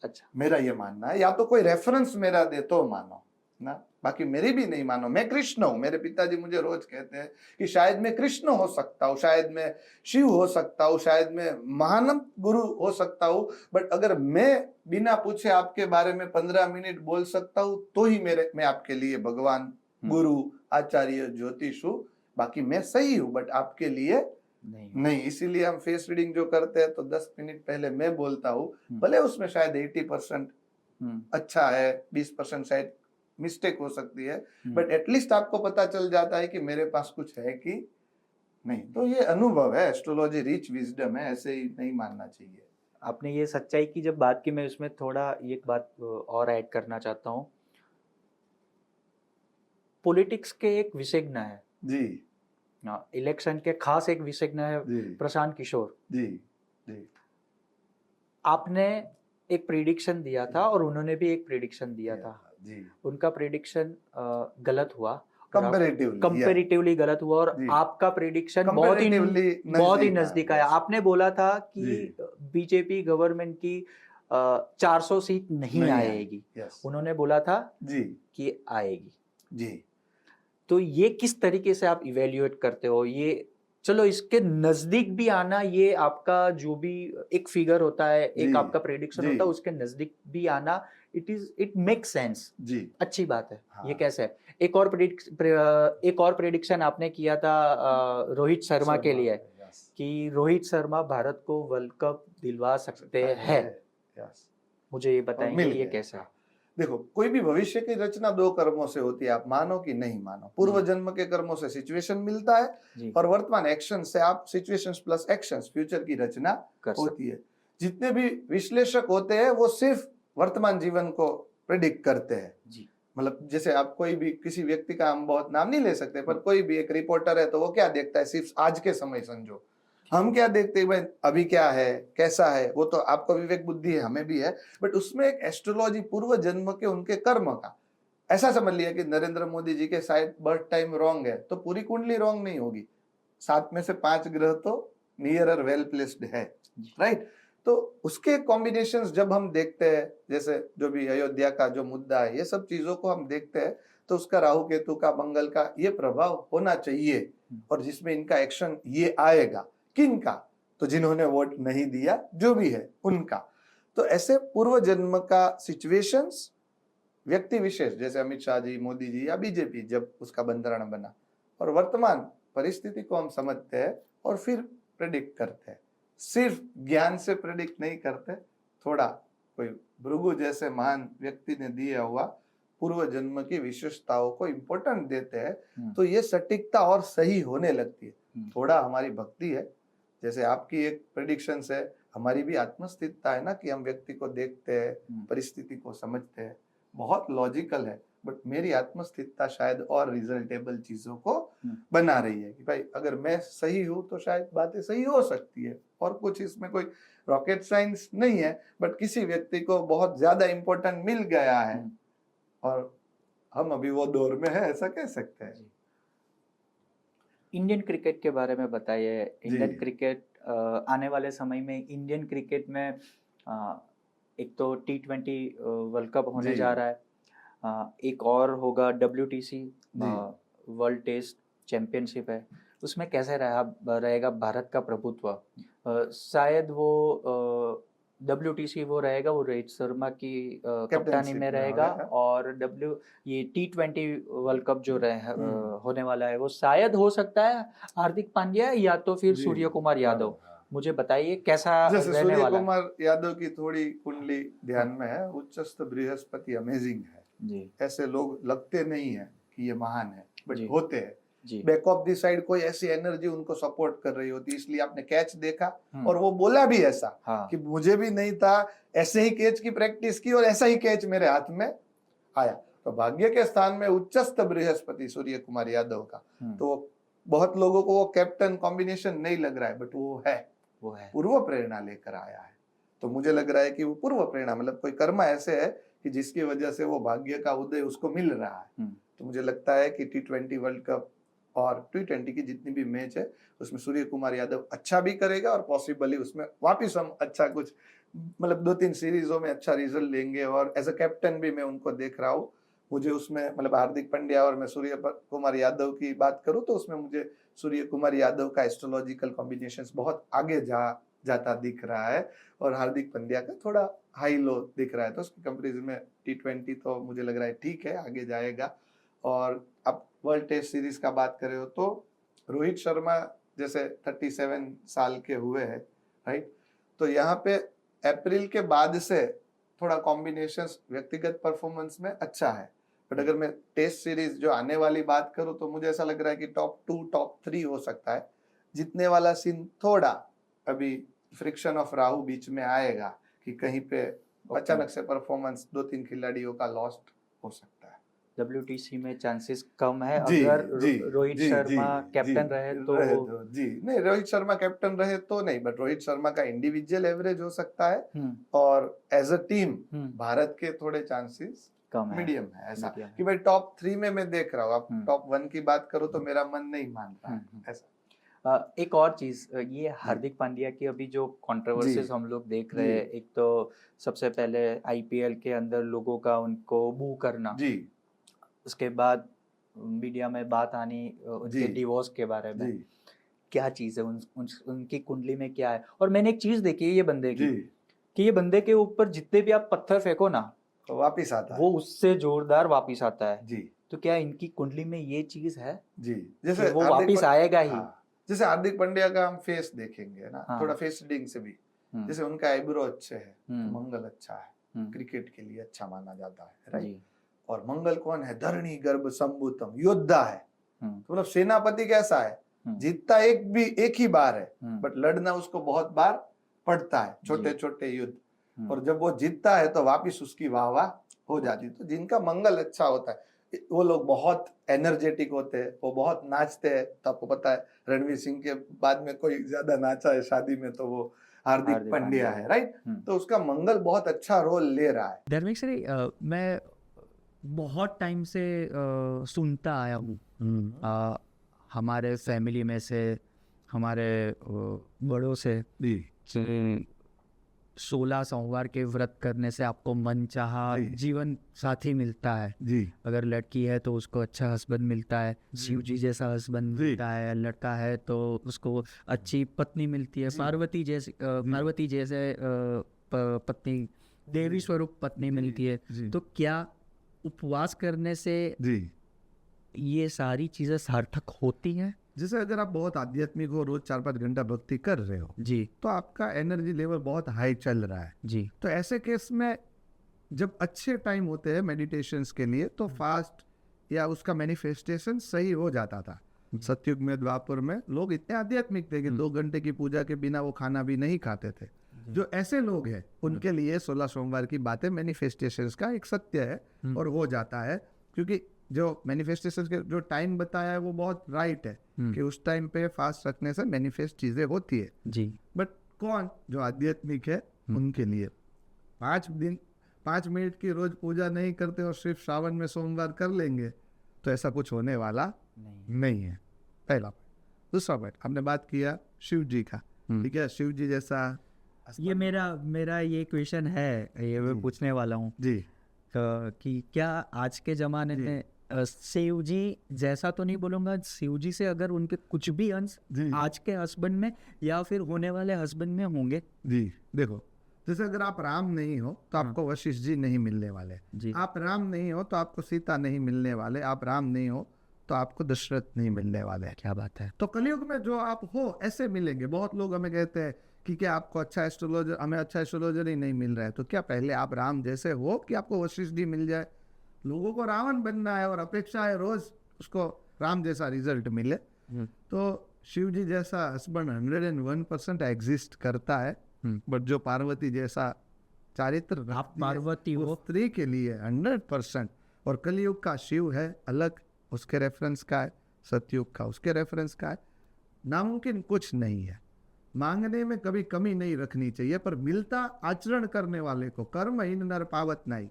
अच्छा, मेरा ये मानना है। या तो कोई रेफरेंस मेरा दे तो मानो ना, बाकी मेरी भी नहीं मानो। मैं कृष्ण हूं, मेरे पिताजी मुझे रोज कहते हैं कि शायद मैं कृष्ण हो सकता हूँ, शायद मैं शिव हो सकता हूँ, शायद मैं महानंद गुरु हो सकता हूँ, बट अगर मैं बिना पूछे आपके बारे में 15 मिनट बोल सकता हूँ तो ही मैं आपके लिए भगवान, गुरु, आचार्य, ज्योतिष हूँ। बाकी मैं सही हूँ बट आपके लिए नहीं। इसीलिए हम फेस रीडिंग जो करते हैं तो 10 मिनट पहले मैं बोलता हूँ, भले उसमें शायद 80% अच्छा है, 20% शायद मिस्टेक हो सकती है, बट एटलीस्ट आपको पता चल जाता है कि मेरे पास कुछ है कि नहीं, तो ये अनुभव है, एस्ट्रोलॉजी रिच विजडम है, ऐसे ही नहीं मानना चाहिए। आपने ये सच्चाई की जब बात की, मैं उसमें थोड़ा एक बात और ऐड करना चाहता हूँ। पॉलिटिक्स के एक विशेषज्ञ है, जी इलेक्शन के खास एक विशेषज्ञ है जी प्रशांत किशोर। जी जी आपने एक प्रिडिक्शन दिया था और उन्होंने भी एक प्रिडिक्शन दिया था। जी, उनका प्रिडिक्शन गलत हुआ और कंपैरेटिवली कंपेरेटिवली गलत हुआ, और जी, आपका प्रिडिक्शन कंपैरेटिवली बहुत ही नजदीक नजदीक आया, आया। yes, आपने बोला था कि जी, बीजेपी गवर्नमेंट की 400 सीट नहीं नहीं आएगी, यस, उन्होंने बोला था जी कि आएगी। जी तो ये किस तरीके से आप इवेल्युएट करते हो? ये चलो इसके नजदीक भी आना, ये आपका जो भी एक फिगर होता है, जी एक आपका प्रेडिक्शन जी होता है, उसके नजदीक भी आना, इट मेक सेंस, जी, अच्छी बात है। हाँ, ये कैसे है? एक और प्रेडिक्शन आपने किया था रोहित शर्मा के लिए, यस, कि रोहित शर्मा भारत को वर्ल्ड कप दिलवा सकते हैं। यस, मुझे ये और बताएंगे मिल ये गया। कैसे है? देखो, कोई भी भविष्य की रचना दो कर्मों से होती है, आप मानो कि नहीं मानो। पूर्व जी जन्म के कर्मों से सिचुएशन मिलता है, जी, और वर्तमान एक्शन से आप सिचुएशंस प्लस एक्शंस फ्यूचर की रचना कर सकते। होती है। जितने भी विश्लेषक होते हैं वो सिर्फ वर्तमान जीवन को प्रिडिक्ट करते हैं। जी मतलब जैसे आप कोई भी किसी व्यक्ति का हम बहुत नाम नहीं ले सकते, पर कोई भी एक रिपोर्टर है तो वो क्या देखता है, सिर्फ आज के समय समझो। हम क्या देखते हैं भाई, अभी क्या है, कैसा है, वो तो आपको विवेक बुद्धि है, हमें भी है, बट उसमें एक एस्ट्रोलॉजी पूर्व जन्म के उनके कर्म का, ऐसा समझ लिया कि नरेंद्र मोदी जी के शायद बर्थ टाइम रॉन्ग है, तो पूरी कुंडली रॉन्ग नहीं होगी। 7 में से 5 ग्रह तो नियर और वेल प्लेस्ड है, राइट। तो उसके कॉम्बिनेशंस जब हम देखते हैं, जैसे जो भी अयोध्या का जो मुद्दा है, ये सब चीजों को हम देखते हैं, तो उसका राहु केतु का, मंगल का ये प्रभाव होना चाहिए, और जिसमें इनका एक्शन ये आएगा। किन का? तो जिन्होंने वोट नहीं दिया, जो भी है उनका। तो ऐसे पूर्व जन्म का सिचुएशंस, व्यक्ति विशेष जैसे अमित शाह जी, मोदी जी या बीजेपी, जब उसका बंधारण बना, और वर्तमान परिस्थिति को हम समझते हैं और फिर प्रेडिक्ट करते हैं। सिर्फ ज्ञान से प्रेडिक्ट नहीं करते, थोड़ा कोई भृगु जैसे महान व्यक्ति ने दिया हुआ पूर्व जन्म की विशेषताओं को इंपॉर्टेंट देते हैं, तो ये सटीकता और सही होने लगती है। थोड़ा हमारी भक्ति है, जैसे आपकी एक प्रेडिक्शन है, हमारी भी आत्मस्थिरता है ना, कि हम व्यक्ति को देखते हैं, परिस्थिति को समझते हैं, बहुत लॉजिकल है, बट मेरी आत्मस्थिरता शायद और रिजल्टेबल चीजों को बना रही है, कि भाई अगर मैं सही हूं तो शायद बातें सही हो सकती है, और कुछ इसमें कोई रॉकेट साइंस नहीं है, बट किसी व्यक्ति को बहुत ज्यादा इंपॉर्टेंट मिल गया है, और हम अभी वो दौर में है, ऐसा कह सकते हैं। इंडियन क्रिकेट के बारे में बताइए। इंडियन जी। क्रिकेट आने वाले समय में इंडियन क्रिकेट में एक तो T20 वर्ल्ड कप होने जी। जा रहा है, एक और होगा WTC वर्ल्ड टेस्ट चैंपियनशिप है। उसमें कैसे रहेगा भारत का प्रभुत्व? शायद वो WTC वो रहेगा, वो रोहित शर्मा की कप्तानी कैप्टनशिप में में रहेगा, होगा। और ये T20 वर्ल्ड कप जो होने वाला है, वो शायद हो सकता है हार्दिक पांड्या या तो फिर जी, सूर्य कुमार यादव। हाँ। मुझे बताइए कैसा जैसे रहने सूर्य वाला है? कुमार यादव की थोड़ी कुंडली ध्यान में है, उच्चस्थ बृहस्पति अमेजिंग है जी ऐसे लोग लगते नहीं है कि ये महान है, जी। बट होते हैं। जी बैक ऑफ दी साइड कोई ऐसी एनर्जी उनको सपोर्ट कर रही होती है, इसलिए आपने कैच देखा, हम्म। और वो बोला भी ऐसा हाँ कि मुझे भी नहीं था, ऐसे ही कैच की प्रैक्टिस की और ऐसा ही कैच मेरे हाथ में आया। तो भाग्य के स्थान में उच्चस्थ बृहस्पति सूर्य कुमार यादव का, तो बहुत लोगों को वो कैप्टन कॉम्बिनेशन नहीं लग रहा है, बट वो है पूर्व प्रेरणा लेकर आया है। तो मुझे लग रहा है कि वो पूर्व प्रेरणा मतलब कोई कर्म ऐसे है कि जिसकी वजह से वो भाग्य का उदय उसको मिल रहा है। तो मुझे लगता है कि T20 वर्ल्ड कप और T20 की जितनी भी मैच है उसमें सूर्य कुमार यादव अच्छा भी करेगा, और पॉसिबली उसमें वापिस हम अच्छा कुछ मतलब 2-3 सीरीजों में अच्छा रिजल्ट लेंगे, और एज अ कैप्टन भी मैं उनको देख रहा हूँ। मुझे उसमें मतलब हार्दिक पांड्या और मैं सूर्य कुमार यादव की बात करूँ तो उसमें मुझे सूर्य कुमार यादव का एस्ट्रोलॉजिकल कॉम्बिनेशंस बहुत आगे जाता दिख रहा है, और हार्दिक पांड्या का थोड़ा हाई लो दिख रहा है। तो उसकी कंपेरिजन में T20 तो मुझे लग रहा है ठीक है, आगे जाएगा। और अब वर्ल्ड टेस्ट सीरीज का बात करें हो तो रोहित शर्मा जैसे 37 साल के हुए हैं, राइट। तो यहाँ पे अप्रैल के बाद से थोड़ा कॉम्बिनेशंस व्यक्तिगत परफॉर्मेंस में अच्छा है, बट अगर मैं टेस्ट सीरीज जो आने वाली बात करूं तो मुझे ऐसा लग रहा है कि टॉप 2 टॉप 3 हो सकता है। जीतने वाला सीन थोड़ा अभी फ्रिक्शन ऑफ राहु बीच में आएगा कि कहीं पे अचानक से परफॉर्मेंस 2-3 खिलाड़ियों का लॉस्ट हो सकता है। WTC में चांसेस कम है जी, अगर जी, रोहित जी, शर्मा जी, कैप्टन जी, रहे रहे तो तो जी नहीं, रोहित शर्मा कैप्टन रहे तो नहीं, बट रोहित शर्मा का इंडिविजुअल एवरेज हो सकता है हम्म, और एज अ टीम हम्म, भारत के थोड़े चांसेस कम है, मीडियम है ऐसा medium है। कि भाई टॉप 3 में मैं देख रहा हूँ। अब हम्म, टॉप 1 की बात करो तो मेरा मन नहीं मानता है ऐसा। एक और चीज, ये हार्दिक पांड्या की अभी जो कंट्रोवर्सीज जी, हम लोग देख जी, रहे हैं, एक तो सबसे पहले IPL के अंदर लोगों का उनको बू करना, जी, उसके बाद मीडिया में बात आनी उनके जी, डिवोर्स के बारे में। जी, क्या चीज है उनकी कुंडली में क्या है? और मैंने एक चीज देखी है ये बंदे की, जी, कि ये बंदे के ऊपर जितने भी आप पत्थर फेंको ना, तो वापिस आता वो है। उससे जोरदार वापिस आता है। जी, तो क्या इनकी कुंडली में ये चीज है जी, कि जैसे वो वापिस आएगा ही? हाँ, जैसे हार्दिक पांड्या का हम फेस देखेंगे ना, हाँ। थोड़ा फेस रीडिंग से भी, हम्म, जैसे उनका आईब्रो अच्छे है तो हम्म, मंगल अच्छा है, हम्म, क्रिकेट के लिए अच्छा माना जाता है, राइट। जी, और मंगल कौन है? धरणी गर्भ संभूतम, योद्धा है, हम्म, तो मतलब सेनापति कैसा है? हम्म, जीतता एक ही बार है, हम्म, बट लड़ना उसको बहुत बार पड़ता है, छोटे जी, छोटे युद्ध। हम्म, और जब वो जीतता है तो वापिस उसकी वाह वाह हो जाती। तो जिनका मंगल अच्छा होता है वो लोग बहुत एनर्जेटिक होते हैं, वो बहुत नाचते हैं। तो आपको पता है रणवीर सिंह के बाद में कोई ज्यादा नाचा है शादी में तो वो हार्दिक हार्दिक पांड्या पांड्या है, है। राइट। तो उसका मंगल बहुत अच्छा रोल ले रहा है। धर्मेक सर, मैं बहुत टाइम से सुनता आया हूँ हमारे फैमिली में से, हमारे बड़ों से, कि 16 सोमवार के व्रत करने से आपको मनचाहा जी। जीवन साथी मिलता है। जी, अगर लड़की है तो उसको अच्छा हस्बैंड मिलता है, शिव जी जैसा हस्बैंड जी। मिलता है। लड़का है तो उसको अच्छी पत्नी मिलती है, जी। पार्वती जैसे पत्नी, देवी स्वरूप पत्नी मिलती है। जी, तो क्या उपवास करने से जी। ये सारी चीजें सार्थक होती हैं? जैसे अगर आप बहुत आध्यात्मिक हो, रोज 4-5 घंटा भक्ति कर रहे हो, जी, तो आपका एनर्जी लेवल बहुत हाई चल रहा है। जी, तो ऐसे केस में जब अच्छे टाइम होते हैं मेडिटेशंस के लिए तो फास्ट या उसका मैनिफेस्टेशन सही हो जाता था। सतयुग में, द्वापर में लोग इतने आध्यात्मिक थे कि 2 घंटे की पूजा के बिना वो खाना भी नहीं खाते थे। जो ऐसे लोग हैं उनके लिए 16 सोमवार की बातें मैनिफेस्टेशंस का एक सत्य है और हो जाता है, क्योंकि जो मैनिफेस्टेशंस के जो टाइम बताया है वो बहुत राइट है कि उस टाइम पे फास्ट रखने से मैनिफेस्ट चीजें होती है। जी, बट कौन जो आध्यात्मिक है उनके लिए 5 मिनट की रोज पूजा नहीं करते और सिर्फ श्रावण में सोमवार कर लेंगे तो ऐसा कुछ होने वाला नहीं है। पहला पॉइंट। दूसरा पॉइंट, आपने बात किया शिव जी का, ठीक है। शिव जी जैसा ये मेरा ये क्वेश्चन है, ये मैं जी। पूछने वाला हूँ जी, कि क्या आज के जमाने जी। में शिव जी जैसा तो नहीं बोलूंगा, शिव जी से अगर उनके कुछ भी अंश जी। आज के हस्बैंड में या फिर होने वाले हस्बैंड में होंगे? जी, देखो, जैसे अगर आप राम नहीं हो तो आपको वशिष्ठ जी नहीं मिलने वाले, जी, आप राम नहीं हो तो आपको सीता नहीं मिलने वाले, आप राम नहीं हो तो आपको दशरथ नहीं मिलने वाले। क्या बात है। तो कलयुग में जो आप हो ऐसे मिलेंगे। बहुत लोग हमें कहते हैं कि क्या आपको अच्छा एस्ट्रोलॉजर, हमें अच्छा एस्ट्रोलॉजर ही नहीं मिल रहा है। तो क्या पहले आप राम जैसे हो कि आपको वशिष्ठ जी मिल जाए? लोगों को रावण बनना है और अपेक्षा है रोज उसको राम जैसा रिजल्ट मिले। तो शिव जी जैसा हस्बैंड 101% एग्जिस्ट करता है, बट जो पार्वती जैसा चारित्र आप रखती है, पार्वती वो हो। स्त्री के लिए 100%। और कलयुग का शिव है अलग, उसके रेफरेंस का है, सतयुग का उसके रेफरेंस का है। नामुमकिन कुछ नहीं है, मांगने में कभी कमी नहीं रखनी चाहिए, पर मिलता आचरण करने वाले को। कर्महीन नर पावत नहीं,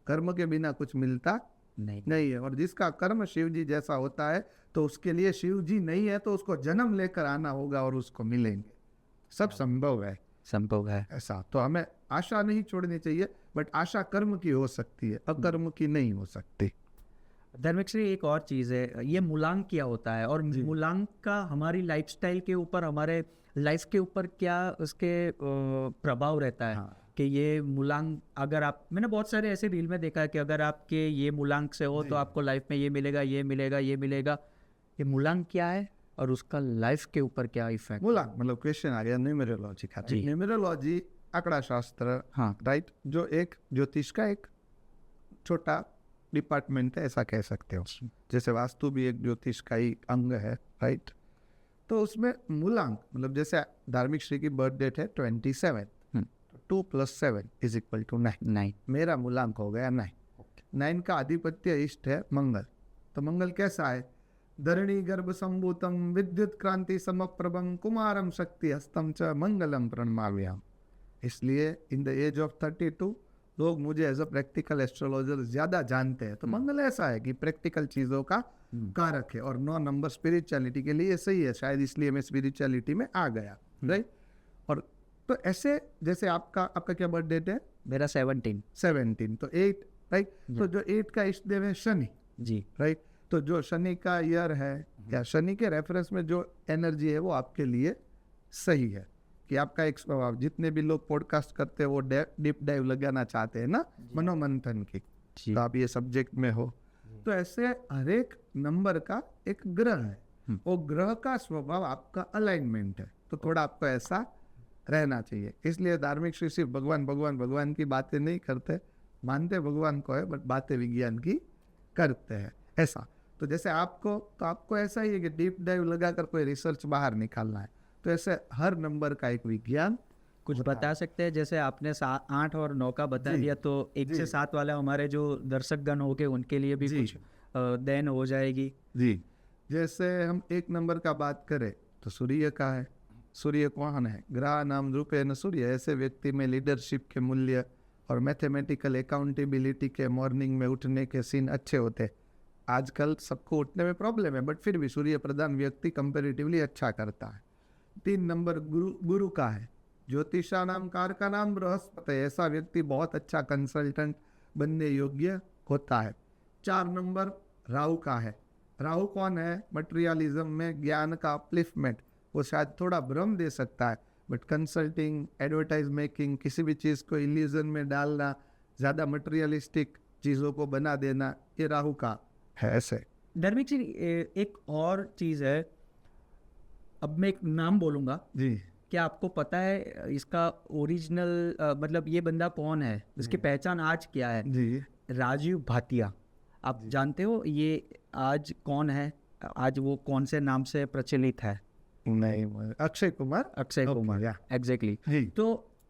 कर्म के बिना कुछ मिलता नहीं है। और जिसका कर्म शिव जी जैसा होता है तो उसके लिए शिव जी नहीं है तो उसको जन्म लेकर आना होगा और उसको मिलेंगे। सब संभव है ऐसा। तो हमें आशा नहीं छोड़नी चाहिए, बट आशा कर्म की हो सकती है, अकर्म की नहीं हो सकती। धर्मेक श्री, एक और चीज़ है, ये मूलांक क्या होता है और मूलांक का हमारी लाइफस्टाइल के ऊपर, हमारे लाइफ के ऊपर क्या उसके प्रभाव रहता है? हाँ। कि ये मूलांक, अगर आप, मैंने बहुत सारे ऐसे रील में देखा है कि अगर आपके ये मूलांक से हो तो आपको लाइफ में ये मिलेगा, ये मिलेगा, ये मिलेगा। ये मूलांक क्या है और उसका लाइफ के ऊपर क्या इफेक्ट? मूलांक मतलब क्वेश्चन आ गया न्यूमेरोलॉजी का। जी। न्यूमेरोलॉजी आंकड़ा शास्त्र, हाँ, राइट, जो एक ज्योतिष का एक छोटा डिपार्टमेंट है, ऐसा कह सकते हो। जैसे वास्तु भी एक ज्योतिष का ही अंग है, राइट। तो उसमें मूलांक मतलब जैसे धार्मिक श्री की बर्थ डेट है 27, 2 + 7 = 9। 9। मेरा मूलांक हो गया 9। 9 का अधिपत्य इष्ट है मंगल। तो मंगल कैसा है? धरणी गर्भ संभूतम विद्युत क्रांति समप्रभं कुमारम शक्ति हस्तम च मंगलम प्रणमाम्यहम्। इसलिए इन द एज ऑफ 32 लोग मुझे एज अ प्रैक्टिकल एस्ट्रोलॉजर ज्यादा जानते हैं। तो मंगल ऐसा है कि प्रैक्टिकल चीजों का कारक है, और 9 नंबर स्पिरिचुअलिटी के लिए सही है, शायद इसलिए मैं स्पिरिचुअलिटी में आ गया, राइट। और तो ऐसे जैसे आपका क्या बर्थ डेट है? मेरा 17। 17, तो 8, राइट। तो जो 8 का इष्ट देव है शनि, जी। राइट। तो जो शनि का ईयर है या शनि के रेफरेंस में जो एनर्जी है वो आपके लिए सही है कि आपका एक स्वभाव, जितने भी लोग पॉडकास्ट करते हैं वो डीप डाइव लगाना चाहते हैं ना मनोमंथन की, तो आप ये सब्जेक्ट में हो। तो ऐसे हर एक नंबर का एक ग्रह है, वो ग्रह का स्वभाव आपका अलाइनमेंट है, तो थोड़ा आपको ऐसा रहना चाहिए। इसलिए धार्मिक श्री सिर्फ भगवान भगवान भगवान की बातें नहीं करते, मानते भगवान को है बट बातें विज्ञान की करते हैं, ऐसा। तो जैसे आपको ऐसा ही है कि डीप डाइव लगाकर कोई रिसर्च बाहर निकालना है, तो ऐसे हर नंबर का एक विज्ञान कुछ बता सकते हैं? जैसे आपने 8 और 9 का बता दिया, तो 1 से 7 वाला हमारे जो दर्शकगण हो गए उनके लिए भी कुछ देन हो जाएगी जी। जैसे हम 1 नंबर का बात करें तो सूर्य का है। सूर्य कौन है? ग्रह नाम रूपे न सूर्य। ऐसे व्यक्ति में लीडरशिप के मूल्य और मैथमेटिकल अकाउंटेबिलिटी के मॉर्निंग में उठने के सीन अच्छे होते। आजकल सबको उठने में प्रॉब्लम है, बट फिर भी सूर्य प्रधान व्यक्ति कंपेरेटिवली अच्छा करता है। 3 नंबर गुरु का है। ज्योतिषा नाम कार का नाम बृहस्पति। ऐसा व्यक्ति बहुत अच्छा कंसल्टेंट बनने योग्य होता है। 4 नंबर राहु का है। राहु कौन है? मटेरियलिज्म में ज्ञान का अपलिफ्टमेंट। वो शायद थोड़ा भ्रम दे सकता है, बट कंसल्टिंग, एडवर्टाइज मेकिंग, किसी भी चीज़ को इल्यूजन में डालना, ज़्यादा मटेरियलिस्टिक चीज़ों को बना देना, ये राहु का है। ऐसे धर्मिक जी, एक और चीज़ है, अब मैं एक नाम बोलूँगा जी। क्या आपको पता है इसका ओरिजिनल मतलब ये बंदा कौन है, इसकी पहचान आज क्या है? जी। राजीव भाटिया। आप जानते हो ये आज कौन है? आज वो कौन से नाम से प्रचलित है? नहीं, अक्षय कुमार। अक्षय कुमार, एग्जैक्टली। तो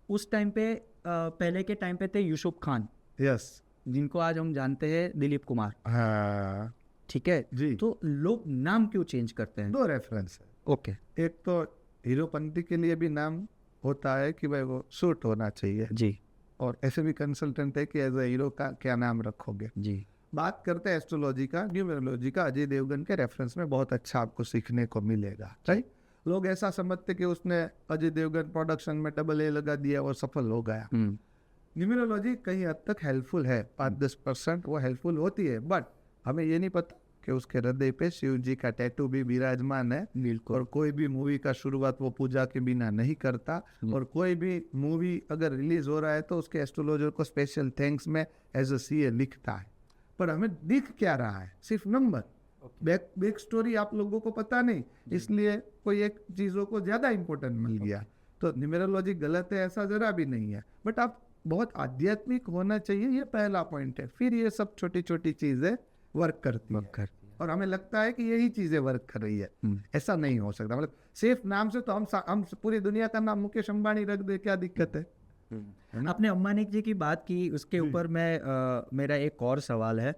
उस टाइम पे पहले के टाइम पे थे यूसुफ खान, यस, जिनको आज हम जानते हैं दिलीप कुमार। हाँ ठीक है जी। तो लोग नाम क्यों चेंज करते हैं? 2 रेफरेंस है। ओके। एक तो हीरोपंती के लिए भी नाम होता है कि भाई वो सूट होना चाहिए जी। और ऐसे भी कंसल्टेंट है कि एज ए हीरो का क्या नाम रखोगे। जी। बात करते हैं एस्ट्रोलॉजी का, न्यूमरोलॉजी का। अजय देवगन के रेफरेंस में बहुत अच्छा आपको सीखने को मिलेगा, राइट। लोग ऐसा समझते कि उसने अजय देवगन प्रोडक्शन में AA लगा दिया और सफल हो गया। न्यूमरोलॉजी कहीं हद तक हेल्पफुल है, 5-10% वो हेल्पफुल होती है, बट हमें ये नहीं पता कि उसके हृदय पे शिव जी का टैटू भी विराजमान है। बिल्कुल। और कोई भी मूवी का शुरुआत वो पूजा के बिना नहीं करता, और कोई भी मूवी अगर रिलीज हो रहा है तो उसके एस्ट्रोलॉजर को स्पेशल थैंक्स में एज अ CA लिखता है। पर हमें दिख क्या रहा है? सिर्फ नंबर। बैक स्टोरी आप लोगों को पता नहीं, इसलिए कोई एक चीज़ों को ज़्यादा इम्पोर्टेंट मिल गया। तो न्यूमरोलॉजी गलत है ऐसा ज़रा भी नहीं है, बट आप बहुत आध्यात्मिक होना चाहिए, ये पहला पॉइंट है। फिर ये सब छोटी छोटी चीज़ें वर्क करती हैं और हमें लगता है कि यही चीज़ें वर्क कर रही है। ऐसा नहीं हो सकता। मतलब सिर्फ नाम से तो हम पूरी दुनिया का नाम मुकेश अंबानी रख दे, क्या दिक्कत है? आपने अंबानी जी की बात की, उसके ऊपर मैं मेरा एक और सवाल है।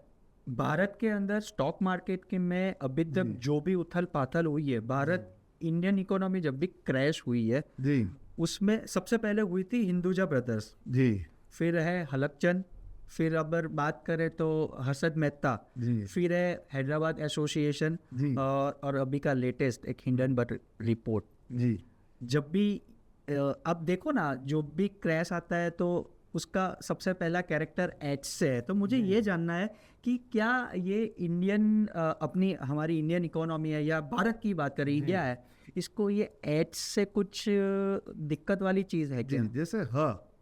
भारत के अंदर स्टॉक मार्केट के में अभी तक जो भी उथल पाथल हुई है, भारत इंडियन इकोनॉमी जब भी क्रैश हुई है जी, उसमें सबसे पहले हुई थी हिंदुजा ब्रदर्स, जी, फिर है हलकचंद, फिर अगर बात करें तो हर्षद मेहता, जी, फिर है हैदराबाद एसोसिएशन, जी, और अभी का लेटेस्ट एक हिंडनबर्ग रिपोर्ट। जी, जब भी अब देखो ना, जो भी क्रैश आता है तो उसका सबसे पहला कैरेक्टर एच से है। तो मुझे ये जानना है कि क्या ये इंडियन अपनी हमारी इंडियन इकोनॉमी है या भारत की बात करें, इंडिया है, इसको ये एच से कुछ दिक्कत वाली चीज़ है क्या? जैसे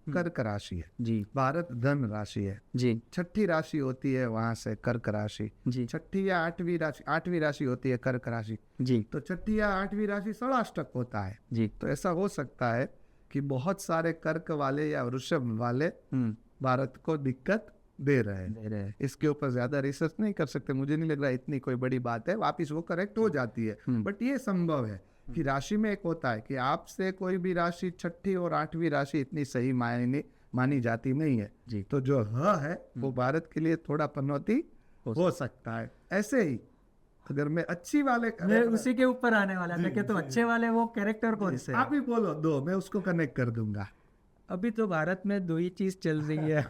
कर्क राशि है जी। भारत धन राशि है जी। 6ठी राशि होती है वहां से कर्क राशि। जी। 6ठी या 8वीं राशि होती है कर्क राशि। जी। तो 6ठी या 8वीं राशि षडाष्टक होता है। जी। तो ऐसा हो सकता है कि बहुत सारे कर्क वाले या वृषभ वाले भारत को दिक्कत दे रहे हैं। इसके ऊपर ज्यादा रिसर्च नहीं कर सकते, मुझे नहीं लग रहा इतनी कोई बड़ी बात है, वापिस वो करेक्ट हो जाती है, बट ये संभव है कि राशि में एक होता है कि आपसे कोई भी राशि छठी और आठवीं राशि इतनी सही मानी जाती नहीं है जी। तो जो ह है वो भारत के लिए थोड़ा पनौती हो सकता है। ऐसे ही अगर मैं अच्छी वाले मैं उसी के ऊपर आने वाला था कि तो अच्छे वाले वो कैरेक्टर कौन से आप ही बोलो दो, मैं उसको कनेक्ट कर दूंगा। अभी तो भारत में दो ही चीज चल रही है,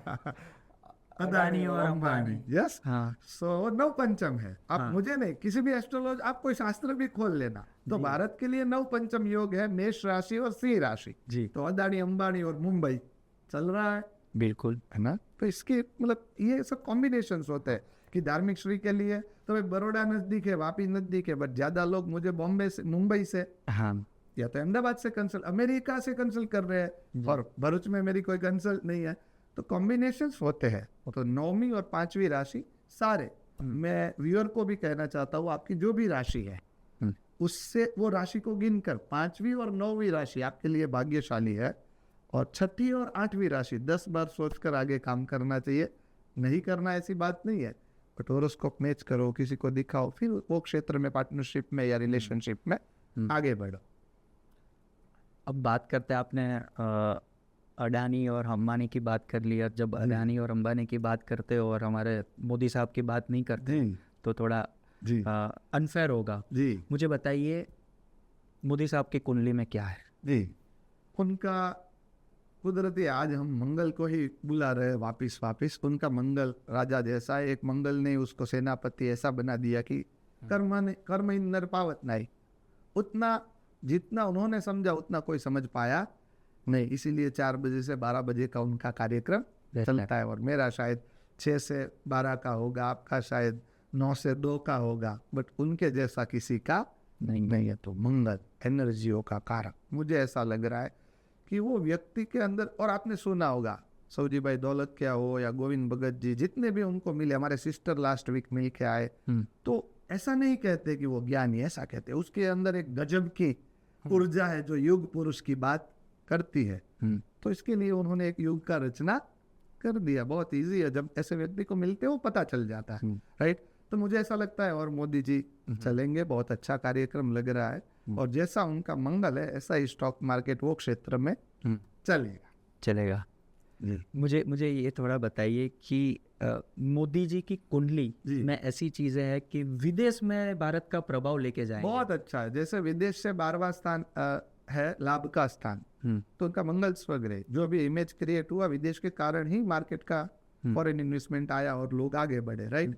अदानी और अंबानी। यस, हाँ सो नव पंचम है। आप हाँ। मुझे नहीं, किसी भी एस्ट्रोलॉजी, आप कोई शास्त्र भी खोल लेना तो भारत के लिए नव पंचम योग है मेष राशि और सिंह राशि। जी तो अदानी अंबानी और मुंबई चल रहा है बिल्कुल। है ना। तो इसके मतलब ये सब कॉम्बिनेशंस होते हैं कि धार्मिक श्री के लिए तो भाई बड़ौदा नजदीक है, वापी नजदीक है, बट ज्यादा लोग मुझे बॉम्बे से, मुंबई से हाँ या तो अहमदाबाद से कंसल्ट, अमेरिका से कंसल्ट कर रहे हैं और भरूच में मेरी कोई कंसल्ट नहीं है। तो कॉम्बिनेशंस होते हैं। तो 9वीं और 5वीं राशि सारे, मैं व्यूअर को भी कहना चाहता हूँ आपकी जो भी राशि है उससे वो राशि को गिनकर 5वीं और 9वीं राशि आपके लिए भाग्यशाली है, और 6ठी और 8वीं राशि 10 बार सोचकर आगे काम करना चाहिए। नहीं करना ऐसी बात नहीं है, बट होरोस्कोप मैच करो, किसी को दिखाओ, फिर वो क्षेत्र में पार्टनरशिप में या रिलेशनशिप में आगे बढ़ो। अब बात करते हैं, आपने अडानी और अंबानी की बात कर ली। अब जब अडानी और अंबानी की बात करते हो और हमारे मोदी साहब की बात नहीं करते तो थोड़ा जी अनफेयर होगा। जी मुझे बताइए मोदी साहब की कुंडली में क्या है? जी, उनका कुदरती आज हम मंगल को ही बुला रहे हैं वापिस। उनका मंगल राजा जैसा है, एक मंगल ने उसको सेनापति ऐसा बना दिया कि कर्म नर पावत नहीं। उतना जितना उन्होंने समझा उतना कोई समझ पाया नहीं, इसीलिए 4 बजे से 12 बजे का उनका कार्यक्रम चलता है। और मेरा शायद 6 से 12 का होगा, आपका शायद 9 से 2 का होगा, बट उनके जैसा किसी का नहीं है। तो मंगल एनर्जियों का कारक, मुझे ऐसा लग रहा है कि वो व्यक्ति के अंदर, और आपने सुना होगा सऊजी भाई दौलत क्या हो या गोविंद भगत जी, जितने भी उनको मिले, हमारे सिस्टर लास्ट वीक मिल के आए, तो ऐसा नहीं कहते कि वो ज्ञानी, ऐसा कहते उसके अंदर एक गजब की ऊर्जा है जो युग पुरुष की बात करती है। तो इसके लिए उन्होंने एक युग का रचना कर दिया। बहुत इजी है, जब ऐसे व्यक्ति को मिलते हो पता चल जाता है, राइट। तो मुझे ऐसा लगता है, और मोदी जी चलेंगे, बहुत अच्छा कार्यक्रम लग रहा है, और जैसा उनका मंगल है ऐसा ही स्टॉक मार्केट वो क्षेत्र में चलेगा। मुझे ये थोड़ा बताइए कि मोदी जी की कुंडली में ऐसी चीजें हैं कि विदेश में भारत का प्रभाव लेके जाएंगे। बहुत अच्छा है, जैसे विदेश से 12वां स्थान है लाभ का स्थान, तो उनका मंगल स्वग्रह जो भी इमेज क्रिएट हुआ विदेश के कारण ही मार्केट का फॉरेन इन्वेस्टमेंट आया और लोग आगे बढ़े, राइट।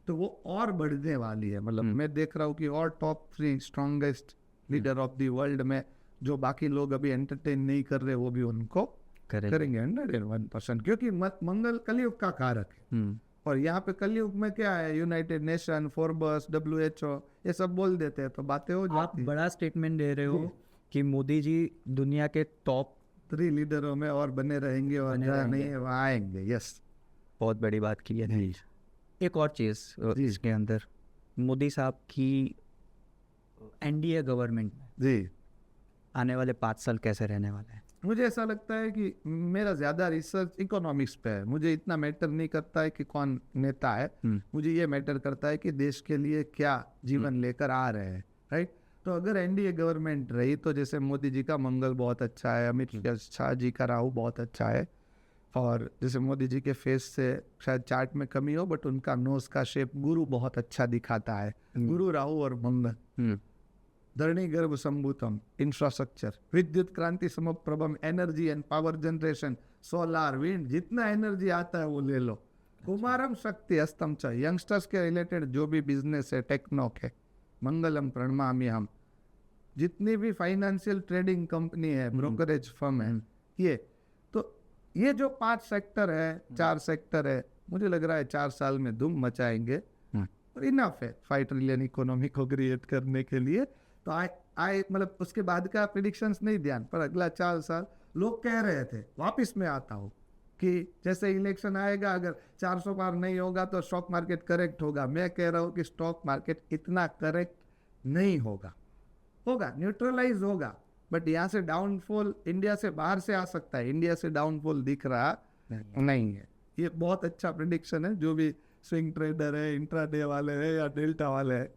तो वो और बढ़ने वाली है। मतलब मैं देख रहा हूँ कि और top 3 strongest leader of the world में जो बाकी लोग अभी एंटरटेन नहीं कर रहे वो भी उनको करेंगे 101%, क्योंकि मंगल कलयुग का कारक है। और यहाँ पे कलयुग में क्या है, यूनाइटेड नेशन, फोर्ब्स, WHO ये सब बोल देते हैं तो बातें हो जाती। आप बड़ा स्टेटमेंट दे रहे हो कि मोदी जी दुनिया के टॉप 3 लीडरों में और बने रहेंगे, और नहीं है वहाँ आएंगे। यस, बहुत बड़ी बात की है। एक और चीज़ इसके अंदर, मोदी साहब की NDA गवर्नमेंट में जी आने वाले 5 साल कैसे रहने वाले हैं? मुझे ऐसा लगता है कि मेरा ज़्यादा रिसर्च इकोनॉमिक्स पे है। मुझे इतना मैटर नहीं करता है कि कौन नेता है, मुझे ये मैटर करता है कि देश के लिए क्या जीवन लेकर आ रहे हैं, राइट। तो अगर NDA गवर्नमेंट रही तो जैसे मोदी जी का मंगल बहुत अच्छा है, अमित शाह जी का राहु बहुत अच्छा है, और जैसे मोदी जी के फेस से शायद चार्ट में कमी हो बट उनका नोज का शेप गुरु बहुत अच्छा दिखाता है। गुरु, राहु और मंगल, धरणी गर्भ संभूतम, इंफ्रास्ट्रक्चर, विद्युत क्रांति समप्रभम, energy and power generation, solar, wind, जितना एनर्जी आता है वो ले लो। कुमारम शक्ति अस्तम च, यंगस्टर्स के रिलेटेड जो भी बिजनेस है, टेक्नो के, मंगलम प्रणमामि हम, जितनी भी फाइनेंशियल ट्रेडिंग कंपनी है, ब्रोकरेज फर्म है, ये जो 5 सेक्टर है, 4 सेक्टर है, मुझे लग रहा है 4 साल में धूम मचाएंगे और इनफ है 5 ट्रिलियन इकोनॉमी को क्रिएट करने के लिए। तो आए मतलब उसके बाद का प्रिडिक्शंस नहीं ध्यान पर, अगला 4 साल लोग कह रहे थे, वापस में आता हूँ कि जैसे इलेक्शन आएगा अगर 400 पार नहीं होगा तो स्टॉक मार्केट करेक्ट होगा। मैं कह रहा हूँ कि स्टॉक मार्केट इतना करेक्ट नहीं होगा, न्यूट्रलाइज होगा, बट यहाँ से डाउनफॉल इंडिया से बाहर से आ सकता है। इंडिया से डाउनफॉल दिख रहा नहीं है। ये बहुत अच्छा प्रिडिक्शन है जो भी स्विंग ट्रेडर है, इंट्राडे वाले हैं या डेल्टा वाले हैं,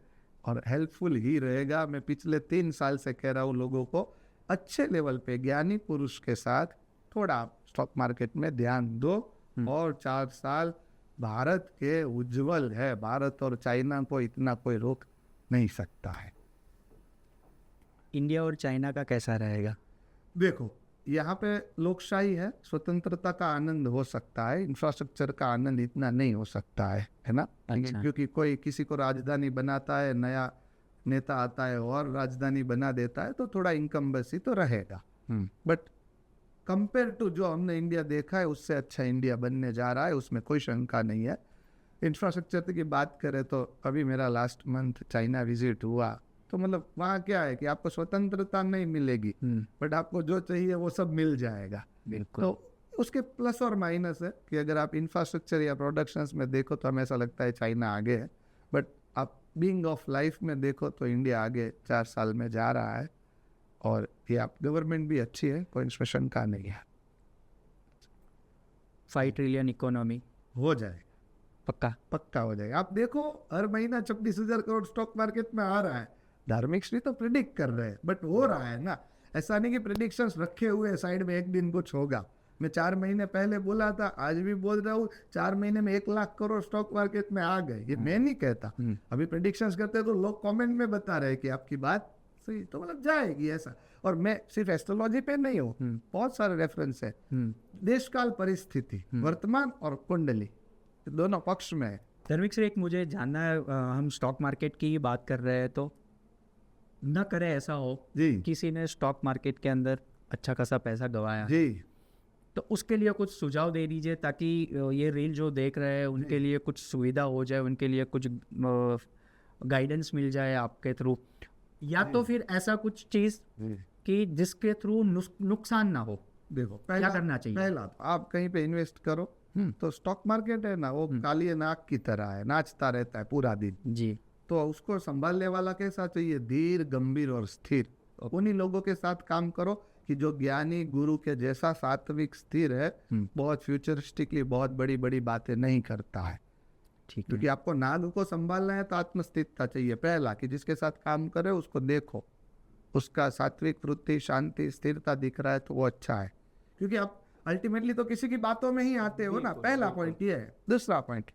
और हेल्पफुल ही रहेगा। मैं पिछले 3 साल से कह रहा हूँ लोगों को, अच्छे लेवल पे ज्ञानी पुरुष के साथ थोड़ा स्टॉक मार्केट में ध्यान दो, और 4 साल भारत के उज्जवल है। भारत और चाइना को इतना कोई रोक नहीं सकता है। इंडिया और चाइना का कैसा रहेगा? देखो, यहाँ पे लोकशाही है, स्वतंत्रता का आनंद हो सकता है, इंफ्रास्ट्रक्चर का आनंद इतना नहीं हो सकता है ना। अच्छा। क्योंकि कोई किसी को राजधानी बनाता है, नया नेता आता है और राजधानी बना देता है, तो थोड़ा इनकम्बेंसी तो रहेगा। बट कंपेयर टू जो हमने इंडिया देखा है, उससे अच्छा इंडिया बनने जा रहा है, उसमें कोई शंका नहीं है। इंफ्रास्ट्रक्चर की बात करें तो अभी मेरा लास्ट मंथ चाइना विजिट हुआ, तो मतलब वहाँ क्या है कि आपको स्वतंत्रता नहीं मिलेगी, बट आपको जो चाहिए वो सब मिल जाएगा। बिल्कुल। तो उसके प्लस और माइनस है कि अगर आप इंफ्रास्ट्रक्चर या प्रोडक्शंस में देखो तो हमें ऐसा लगता है चाइना आगे है, बट आप बीइंग ऑफ लाइफ में देखो तो इंडिया आगे 4 साल में जा रहा है। और ये आप गवर्नमेंट भी अच्छी है, कोई इसमें शंका नहीं है। 5 ट्रिलियन इकोनॉमी हो जाएगा, पक्का। पक्का हो जाएगा। आप देखो हर महीना 26,000 करोड़ स्टॉक मार्केट में आ रहा है। धार्मिक श्री तो प्रिडिक्ट कर रहे हैं, बट हो रहा है ना। ऐसा नहीं कि प्रिडिक्शंस रखे हुए साइड में एक दिन कुछ होगा। मैं 4 महीने पहले बोला था, आज भी बोल रहा हूँ, 4 महीने में 1 लाख करोड़ स्टॉक मार्केट में आ गए। ये मैं नहीं कहता, अभी प्रिडिक्शंस करते हैं तो लोग कमेंट में बता रहे हैं कि आपकी बात सही, तो मतलब जाएगी ऐसा। और मैं सिर्फ एस्ट्रोलॉजी पे नहीं हूँ, बहुत सारे रेफरेंस है। देश काल परिस्थिति, वर्तमान और कुंडली, दोनों पक्ष में है। धर्मिक सर, एक मुझे जानना है, हम स्टॉक मार्केट की बात कर रहे हैं, तो न करे ऐसा हो जी किसी ने स्टॉक मार्केट के अंदर अच्छा खासा पैसा गंवाया, जी, तो उसके लिए कुछ सुझाव दे दीजिए, ताकि ये रील जो देख रहे हैं उनके लिए कुछ सुविधा हो जाए, उनके लिए कुछ गाइडेंस मिल जाए आपके थ्रू, या तो फिर ऐसा कुछ चीज़ कि जिसके थ्रू नुकसान ना हो। देखो क्या करना चाहिए? पहला तो आप कहीं पे इन्वेस्ट करो, तो स्टॉक मार्केट है ना, वो काली नाक की तरह है, नाचता रहता है पूरा दिन। जी। तो उसको संभालने वाला कैसा चाहिए? धीर, गंभीर और स्थिर। उन्हीं लोगों के साथ काम करो कि जो ज्ञानी गुरु के जैसा सात्विक, स्थिर है, बहुत फ्यूचरिस्टिकली बहुत बड़ी बड़ी बातें नहीं करता है। ठीक है। क्योंकि आपको नाग को संभालना है तो आत्मस्थिरता चाहिए। पहला कि जिसके साथ काम करे उसको देखो, उसका सात्विक वृत्ति, शांति, स्थिरता दिख रहा है तो वो अच्छा है। क्योंकि आप अल्टीमेटली तो किसी की बातों में ही आते हो ना। पहला पॉइंट ये है। दूसरा point,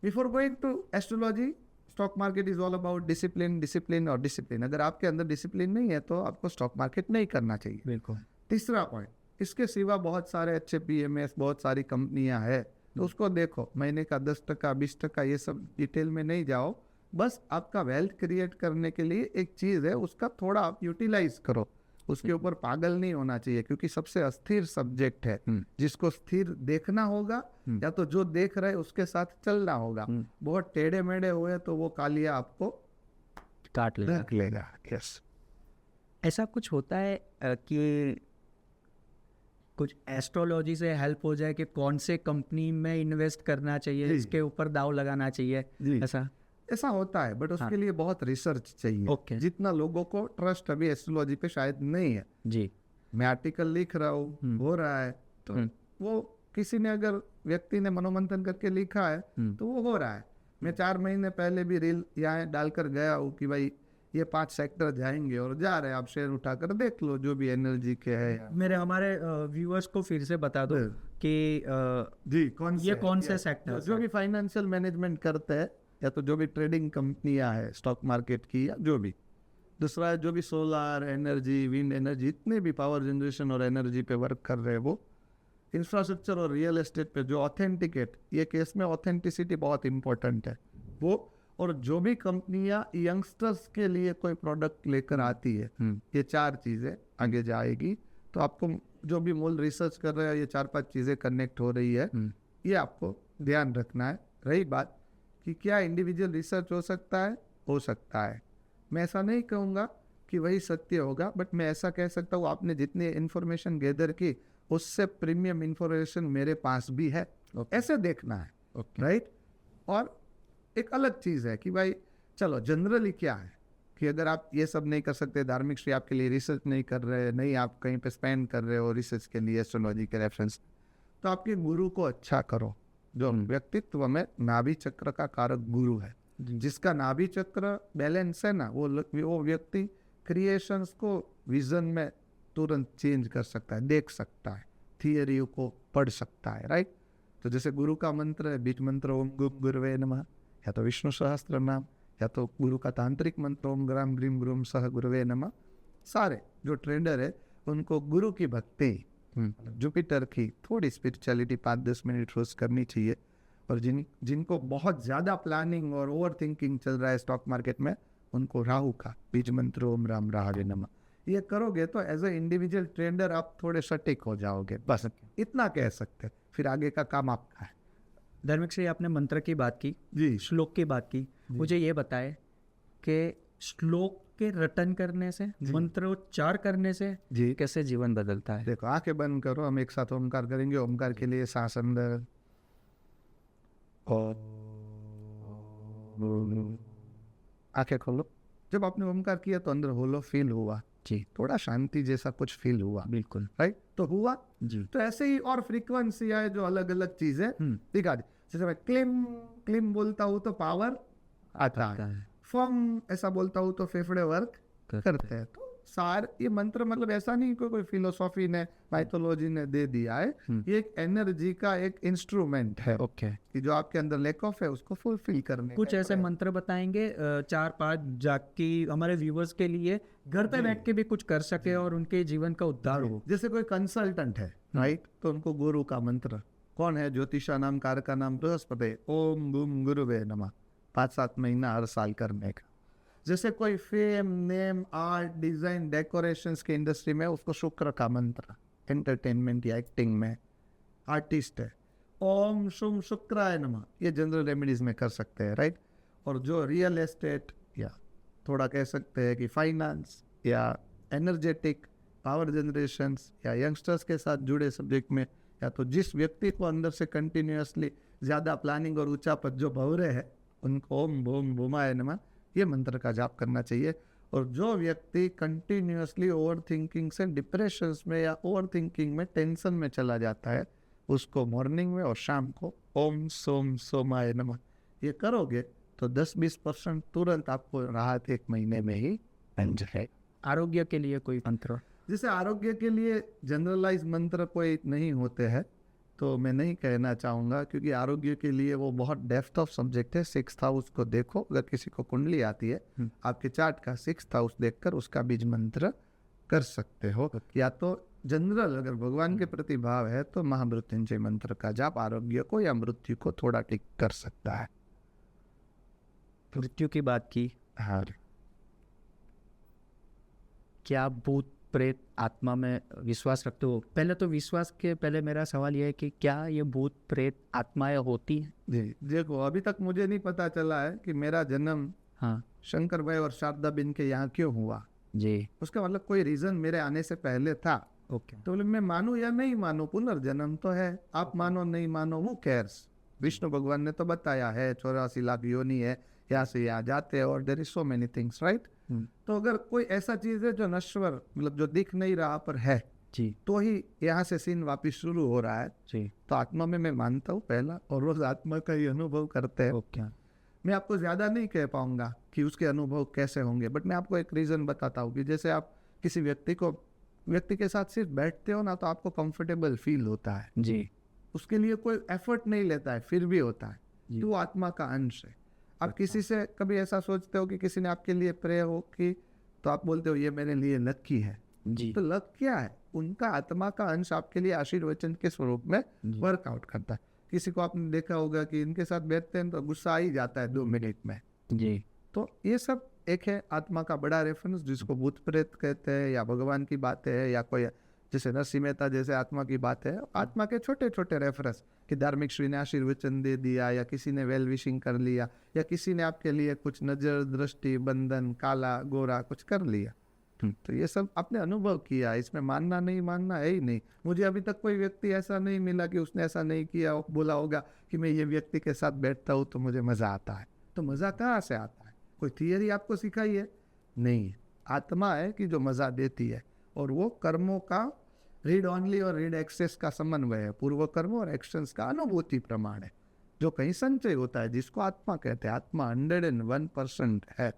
before going to astrology, stock market is all about discipline, discipline और डिसिप्लिन। अगर आपके अंदर डिसिप्लिन नहीं है तो आपको स्टॉक मार्केट नहीं करना चाहिए। बिल्कुल। तीसरा पॉइंट, इसके सिवा बहुत सारे अच्छे पीएमएस, बहुत सारी कंपनियां हैं, तो उसको देखो। महीने का 10%, 20%, ये सब डिटेल में नहीं जाओ। बस आपका वेल्थ क्रिएट करने के लिए एक चीज़ है, उसका थोड़ा आप यूटिलाइज करो। उसके ऊपर पागल नहीं होना चाहिए, क्योंकि सबसे अस्थिर सब्जेक्ट है। जिसको स्थिर देखना होगा, या तो जो देख रहे उसके साथ चलना होगा। बहुत टेढ़े मेढ़े हुए तो वो कालिया आपको काट लेगा। रख लेगा। यस। ऐसा कुछ होता है कि कुछ एस्ट्रोलॉजी से हेल्प हो जाए कि कौन से कंपनी में इन्वेस्ट करना चाहिए, जी। इसके ऊपर दाव लगाना चाहिए, जी। ऐसा होता है, बट उसके लिए बहुत रिसर्च चाहिए। ओके। जितना लोगों को ट्रस्ट अभी एस्ट्रोलॉजी पे शायद नहीं है। जी। मैं आर्टिकल लिख रहा हूँ, हो रहा है, तो वो किसी ने अगर व्यक्ति ने मनोमंथन करके लिखा है तो वो हो रहा है। मैं 4 महीने पहले भी रील यहाँ डालकर गया हूँ कि भाई ये 5 सेक्टर जाएंगे और जा रहे हैं, आप शेयर उठाकर देख लो जो भी एनर्जी के है। मेरे हमारे व्यूअर्स को फिर से बता दो कि जी, ये कौन से सेक्टर, जो भी फाइनेंशियल मैनेजमेंट करते हैं, या तो जो भी ट्रेडिंग कंपनियां है स्टॉक मार्केट की, या जो भी दूसरा है, जो भी सोलर एनर्जी, विंड एनर्जी, इतने भी पावर जनरेशन और एनर्जी पे वर्क कर रहे हैं, वो इंफ्रास्ट्रक्चर और रियल एस्टेट पे जो ऑथेंटिकेट, ये केस में ऑथेंटिसिटी बहुत इंपॉर्टेंट है वो। और जो भी कंपनियां यंगस्टर्स के लिए कोई प्रोडक्ट लेकर आती है, ये 4 चीज़ें आगे जाएगी। तो आपको जो भी मूल रिसर्च कर रहे हैं, ये 4-5 चीज़ें कनेक्ट हो रही है, ये आपको ध्यान रखना है। रही बात कि क्या इंडिविजुअल रिसर्च हो सकता है, हो सकता है। मैं ऐसा नहीं कहूँगा कि वही सत्य होगा, बट मैं ऐसा कह सकता हूँ आपने जितनी इन्फॉर्मेशन गैदर की, उससे प्रीमियम इन्फॉर्मेशन मेरे पास भी है। ऐसे देखना है, राइट। और एक अलग चीज़ है कि भाई चलो जनरली क्या है कि अगर आप ये सब नहीं कर सकते, धार्मिक श्री आपके लिए रिसर्च नहीं कर रहे, नहीं आप कहीं पे स्पेंड कर रहे हो रिसर्च के लिए, एस्ट्रोलॉजी के रेफरेंस, तो आपके गुरु को अच्छा करो, जो व्यक्तित्व में नाभि चक्र का कारक गुरु है। जिसका नाभि चक्र बैलेंस है ना, वो व्यक्ति क्रिएशंस को विजन में तुरंत चेंज कर सकता है, देख सकता है, थियरी को पढ़ सकता है, राइट। तो जैसे गुरु का मंत्र है, बीज मंत्र ओम गुम गुरुवे नमः, या तो विष्णु सहस्त्र नाम, या तो गुरु का तांत्रिक मंत्र ओम ग्राम ग्रीम गुरुम सह गुरुवे नमः। सारे जो ट्रेडर है उनको गुरु की भक्ति, जुपिटर की थोड़ी स्पिरिचुअलिटी 5-10 मिनट रोज करनी चाहिए। और जिनको बहुत ज़्यादा प्लानिंग और ओवर थिंकिंग चल रहा है स्टॉक मार्केट में, उनको राहु का बीज मंत्र ओम राम राहवे नमः ये करोगे तो एज ए इंडिविजुअल ट्रेडर आप थोड़े सटीक हो जाओगे, बस इतना कह सकते हैं। फिर आगे का काम आपका है। धार्मिक से आपने मंत्र की बात की, जी, श्लोक की बात की, मुझे ये बताए कि श्लोक के रटन करने से, मंत्रोच्चार करने से जी, कैसे जीवन बदलता है? देखो आंखें बंद करो, हम एक साथ ओमकार करेंगे। ओमकार के लिए सांस अंदर और आंखें खोलो। जब आपने ओमकार किया तो अंदर होलो फील हुआ जी, थोड़ा शांति जैसा कुछ फील हुआ, बिल्कुल राइट, तो हुआ जी। तो ऐसे ही और फ्रीक्वेंसी है जो अलग अलग चीजें दिखा दी। जैसे मैं क्लिम क्लिम बोलता हूँ तो पावर आता है, फम ऐसा बोलता हूँ तो फेफड़े वर्क करते हैं। तो सार ये मंत्र मतलब ऐसा नहीं कोई फिलोसॉफी ने माइथोलॉजी ने दे दिया है, ये एक एनर्जी का एक इंस्ट्रूमेंट है ओके। कि जो आपके अंदर लैक ऑफ है उसको फुलफिल करने कुछ का ऐसे प्रयास। मंत्र बताएंगे 4-5 जाके हमारे व्यूवर्स के लिए घर पे बैठ के भी कुछ कर सके और उनके जीवन का उद्धार हो। जैसे कोई कंसल्टेंट है, राइट, तो उनको गुरु का मंत्र कौन है, ज्योतिषा नाम, कार का नाम बृहस्पति, ओम गुम गुरुवे नमः 5-7 महीना हर साल करने का। जैसे कोई fame name art design decorations के इंडस्ट्री में, उसको शुक्र का मंत्र, एंटरटेनमेंट या एक्टिंग में आर्टिस्ट है, ओम शुम शुक्राय नमः, ये जनरल रेमेडीज में कर सकते हैं, राइट। और जो रियल एस्टेट या थोड़ा कह सकते हैं कि फाइनेंस या एनर्जेटिक पावर जनरेशंस या यंगस्टर्स के साथ जुड़े सब्जेक्ट में, या तो जिस व्यक्ति को अंदर से कंटिन्यूअसली ज़्यादा प्लानिंग और ऊंचा पद जो भवरे है, उनको ओम भूम भूमाय नमः ये मंत्र का जाप करना चाहिए। और जो व्यक्ति कंटिन्यूअसली ओवर थिंकिंग से डिप्रेशंस में या ओवर थिंकिंग में टेंशन में चला जाता है, उसको मॉर्निंग में और शाम को ओम सोम सोमाय नमः ये करोगे तो 10-20% तुरंत आपको राहत 1 महीने में ही बन जाए। आरोग्य के लिए कोई मंत्र? जैसे आरोग्य के लिए जनरलाइज मंत्र कोई नहीं होते हैं, तो मैं नहीं कहना चाहूँगा, क्योंकि आरोग्य के लिए वो बहुत डेप्थ ऑफ सब्जेक्ट है। 6th हाउस को देखो, अगर किसी को कुंडली आती है आपके चार्ट का 6th हाउस देखकर उसका बीज मंत्र कर सकते हो। या तो जनरल अगर भगवान के प्रति भाव है तो महामृत्युंजय मंत्र का जाप आरोग्य को या मृत्यु को थोड़ा ठीक कर सकता है। मृत्यु की बात की, हाँ, क्या भूत प्रेत आत्मा में विश्वास रखते हो? पहले तो विश्वास के पहले मेरा सवाल यह है कि क्या ये भूत प्रेत आत्माएं होती हैं? जी देखो, अभी तक मुझे नहीं पता चला है कि मेरा जन्म हाँ शंकर भाई और शारदा बिन के यहाँ क्यों हुआ। जी, उसका मतलब कोई रीजन मेरे आने से पहले था। ओके। तो मैं मानूं या नहीं मानूं, पुनर्जन्म तो है, आप मानो नहीं मानो वो कैर्स। विष्णु भगवान ने तो बताया है 84 लाख योनि है, यहाँ से यहाँ जाते हैं, और there is so many things, right. तो अगर कोई ऐसा चीज है जो नश्वर मतलब जो दिख नहीं रहा पर है, जी तो ही यहाँ से सीन वापिस शुरू हो रहा है। जी, तो आत्मा में मैं मानता हूँ पहला, और रोज आत्मा का ही अनुभव करते हैं। ओके। मैं आपको ज्यादा नहीं कह पाऊंगा कि उसके अनुभव कैसे होंगे, बट मैं आपको एक रीजन बताता हूँ कि जैसे आप किसी व्यक्ति के साथ सिर्फ बैठते हो ना, तो आपको कंफर्टेबल फील होता है, जी उसके लिए कोई एफर्ट नहीं लेता है, फिर भी होता है, जी। तो वो आत्मा का अंश है। आप किसी से कभी ऐसा सोचते हो कि किसी ने आपके लिए प्रे हो कि, तो आप बोलते हो ये मेरे लिए लकी है, जी तो लक क्या है? उनका आत्मा का अंश आपके लिए आशीर्वचन के स्वरूप में जी। वर्कआउट करता है। किसी को आपने देखा होगा कि इनके साथ बैठते हैं तो गुस्सा आ ही जाता है 2 मिनट में। जी, तो ये सब एक है आत्मा का बड़ा रेफरेंस, जिसको भूत प्रेत कहते हैं या भगवान की बातें है, या कोई जैसे नरसिंह मेहता जैसे आत्मा की बात है, आत्मा के छोटे छोटे रेफरेंस कि धार्मिक श्री ने आशीर्वचन दे दिया, या किसी ने वेल विशिंग कर लिया, या किसी ने आपके लिए कुछ नजर दृष्टि बंधन काला गोरा कुछ कर लिया। तो ये सब आपने अनुभव किया, इसमें मानना नहीं मानना है ही नहीं। मुझे अभी तक कोई व्यक्ति ऐसा नहीं मिला कि उसने ऐसा नहीं किया, बोला होगा कि मैं ये व्यक्ति के साथ बैठता हूँ तो मुझे मजा आता है। तो मजा कहाँ से आता है? कोई थियरी आपको सिखाई है? नहीं, आत्मा है कि जो मजा देती है, और वो कर्मों का रीड ऑनली और रीड एक्सेस का समन्वय है, पूर्व कर्म और एक्शंस का अनुभूति प्रमाण है। जो कहीं संचय होता है, जिसको आत्मा कहते हैं। आत्मा 101% है,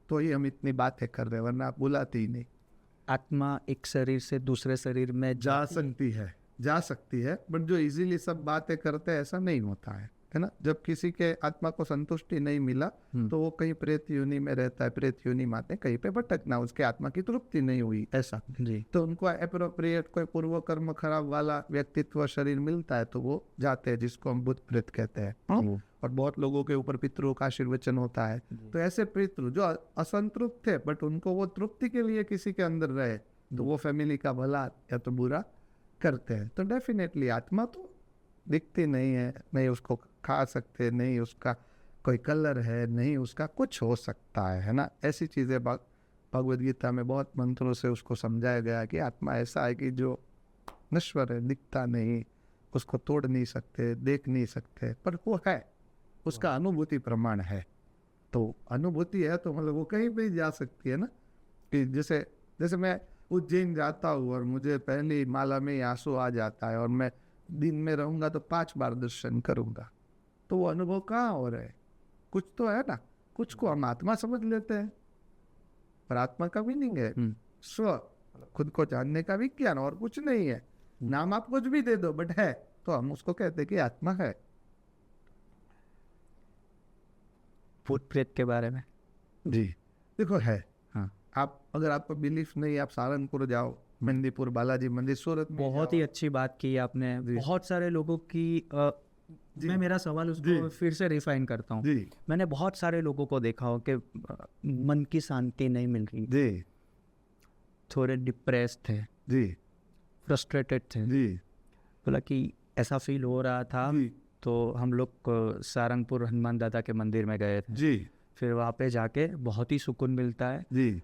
तो ही हम इतनी बातें कर रहे हैं, वरना आप बुलाते ही नहीं। आत्मा एक शरीर से दूसरे शरीर में जा सकती है, बट जो इजीली सब बातें करते हैं ऐसा नहीं होता है ना। जब किसी के आत्मा को संतुष्टि नहीं मिला तो वो कहीं प्रेत योनि में रहता है, प्रेत योनि माते कहीं पे भटकना, उसके आत्मा की तृप्ति नहीं हुई ऐसा। जी। तो उनको अप्रोप्रिएट कोई पूर्व कर्म खराब वाला व्यक्तित्व शरीर मिलता है तो वो जाते हैं, जिसको हम भूत प्रेत कहते हैं। और बहुत लोगों के ऊपर पितरों का आशीर्वचन होता है। तो ऐसे पितृ जो असंतृप्त थे, बट उनको वो तृप्ति के लिए किसी के अंदर रहे, तो वो फैमिली का भला या तो बुरा करते हैं। तो डेफिनेटली आत्मा तो दिखती नहीं है, नहीं उसको खा सकते, नहीं उसका कोई कलर है, नहीं उसका कुछ हो सकता है ना। ऐसी चीज़ें भगवद गीता में बहुत मंत्रों से उसको समझाया गया कि आत्मा ऐसा है कि जो नश्वर है, दिखता नहीं, उसको तोड़ नहीं सकते, देख नहीं सकते, पर वो है, उसका अनुभूति प्रमाण है। तो अनुभूति है तो मतलब वो कहीं भी जा सकती है ना। कि जैसे मैं उज्जैन जाता हूँ और मुझे पहली माला में ही आंसू आ जाता है और मैं दिन में रहूंगा तो 5 बार दर्शन करूंगा, तो वो अनुभव कहाँ हो रहा है? कुछ तो है ना। कुछ को हम आत्मा समझ लेते हैं, पर आत्मा का मीनिंग है स्व, खुद को जानने का विज्ञान, और कुछ नहीं है। नाम आप कुछ भी दे दो, बट है तो हम उसको कहते हैं कि आत्मा है। भूत प्रेत के बारे में जी देखो है। हाँ, आप अगर आपको बिलीफ नहीं, आप सहारनपुर जाओ, मेहंदीपुर बालाजी मंदिर, सूरत में बहुत जाओ। ही अच्छी बात की आपने। जी। बहुत सारे लोगों की मैं मेरा सवाल उसको जी। फिर से रिफाइन करता हूँ। जी मैंने बहुत सारे लोगों को देखा हो कि मन की शांति नहीं मिल रही, जी थोड़े डिप्रेस थे, जी फ्रस्ट्रेटेड थे, जी बोला कि ऐसा फील हो रहा था। जी तो हम लोग सारंगपुर हनुमान दादा के मंदिर में गए थे। जी फिर वहाँ पे जाके बहुत ही सुकून मिलता है। जी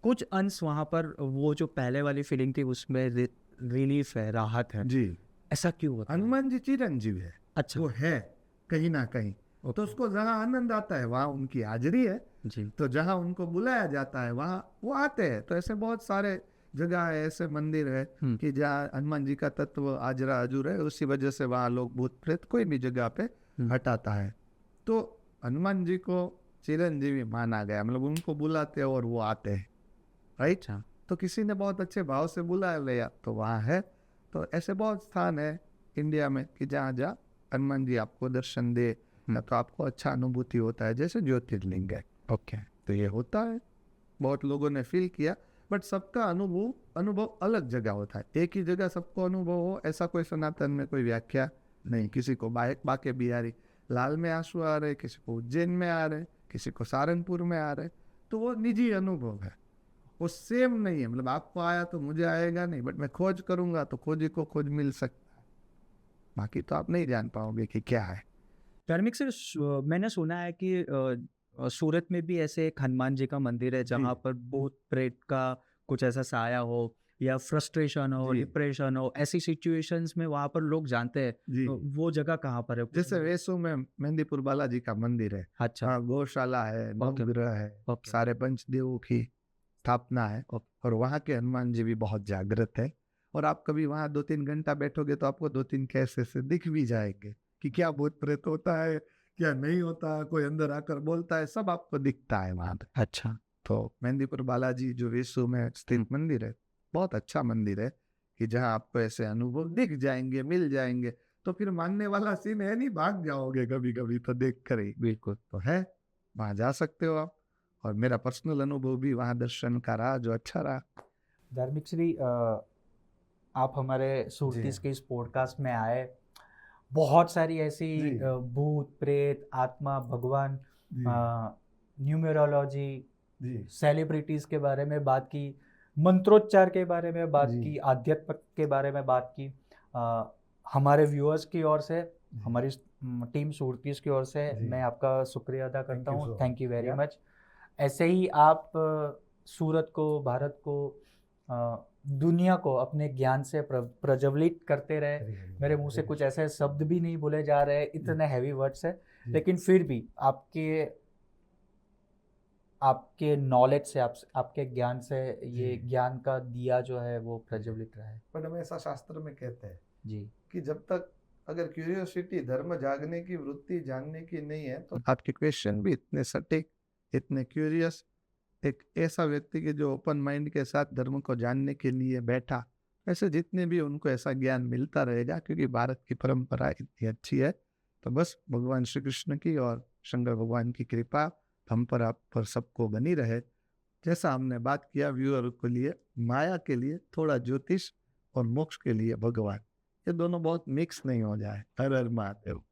कुछ अंश वहाँ पर वो जो पहले वाली फीलिंग थी उसमें रिलीफ है, राहत है। जी ऐसा क्यों होता है? हनुमान जी चिरंजीव है, अच्छा। वो है कहीं ना कहीं। तो उसको जहाँ आनंद आता है वहाँ उनकी हाजिरी है। जी। तो जहाँ उनको बुलाया जाता है वहाँ वो आते हैं। तो ऐसे बहुत सारे जगह है, ऐसे मंदिर है कि जहाँ हनुमान जी का तत्व आजरा अजूर है, उसी वजह से वहाँ लोग भूत प्रेत कोई भी जगह पे हटाता है। तो हनुमान जी को चिरंजीवी माना गया, मतलब उनको बुलाते हैं और वो आते हैं, राइट। तो किसी ने बहुत अच्छे भाव से बुला लिया तो वहाँ है। तो ऐसे बहुत स्थान है इंडिया में कि जहाँ जहाँ हनुमान जी आपको दर्शन दे या तो आपको अच्छा अनुभूति होता है, जैसे ज्योतिर्लिंग है। ओके, तो ये होता है, बहुत लोगों ने फील किया, बट सबका अनुभव अलग जगह होता है। एक ही जगह सबको अनुभव हो ऐसा कोई सनातन में कोई व्याख्या नहीं। किसी को बाके बिहारी लाल में आंसू आ रहे, किसी को उज्जैन में आ रहे, किसी को सहारनपुर में आ रहे, तो वो निजी अनुभव है, वो सेम नहीं है। मतलब आपको आया तो मुझे आएगा नहीं, बट मैं खोज करूंगा तो खोजी को खोज मिल सकता है, बाकी तो आप नहीं जान पाओगे कि क्या है। धार्मिक से मैंने सुना है कि सूरत में भी ऐसे एक हनुमान जी का मंदिर है जहाँ पर भूत प्रेत का कुछ ऐसा साया हो या फ्रस्ट्रेशन हो, डिप्रेशन हो, ऐसी सिचुएशंस में वहाँ पर लोग जानते हैं। तो वो जगह कहाँ पर है? जैसे वेसु में मेहंदीपुर बालाजी का मंदिर है। अच्छा। हाँ, गौशाला है, नवग्रह है, सारे पंचदेवों की स्थापना है। और वहाँ के हनुमान जी भी बहुत जागृत है। और आप कभी वहाँ 2-3 घंटा बैठोगे तो आपको 2-3 कैसे से दिख भी जाएंगे कि क्या भूत प्रेत होता है, क्या नहीं होता, कोई अंदर आकर बोलता है, सब आपको दिखता है वहाँ पे। अच्छा। तो मेहंदीपुर बालाजी जो वेसु में स्थित मंदिर है, बहुत अच्छा मंदिर है कि जहाँ आपको ऐसे अनुभव दिख जाएंगे, मिल जाएंगे। तो फिर मानने वाला सीन है नहीं, भाग जाओगे कभी कभी तो देख कर ही। बिल्कुल। तो है, वहाँ जा सकते हो आप। और मेरा पर्सनल अनुभव भी वहाँ दर्शन का रहा, जो अच्छा रहा। धार्मिक श्री, आप हमारे सुरतीस के इस पॉडकास्ट में आए, बहुत सारी ऐसी भूत प्रेत, आत्मा, भगवान, न्यूमेरोलॉजी, सेलिब्रिटीज के बारे में बात की, मंत्रोच्चार के बारे में बात की, आध्यात्म के बारे में बात की। हमारे व्यूअर्स की ओर से, हमारी टीम सुरतीस की ओर से मैं आपका शुक्रिया अदा करता हूँ। Thank you very much. ऐसे ही आप सूरत को, भारत को, दुनिया को अपने ज्ञान से प्रज्वलित करते रहे। मेरे मुंह से कुछ ऐसे शब्द भी नहीं बोले जा रहे, इतने हैवी वर्ड्स है, लेकिन फिर भी आपके नॉलेज से, आपके ज्ञान से ये ज्ञान का दिया जो है वो प्रज्वलित रहा है। पर हमें ऐसा शास्त्र में कहते हैं जी कि जब तक अगर क्यूरियोसिटी धर्म जागने की वृत्ति जानने की नहीं है तो आपके क्वेश्चन भी इतने सटीक, इतने क्यूरियस, एक ऐसा व्यक्ति के जो ओपन माइंड के साथ धर्म को जानने के लिए बैठा, ऐसे जितने भी उनको ऐसा ज्ञान मिलता रहेगा, क्योंकि भारत की परंपरा इतनी अच्छी है। तो बस भगवान श्री कृष्ण की और शंकर भगवान की कृपा हम पर, आप पर सबको बनी रहे। जैसा हमने बात किया, व्यूअर के लिए माया के लिए थोड़ा ज्योतिष और मोक्ष के लिए भगवान, ये दोनों बहुत मिक्स नहीं हो जाए। हर हर महादेव।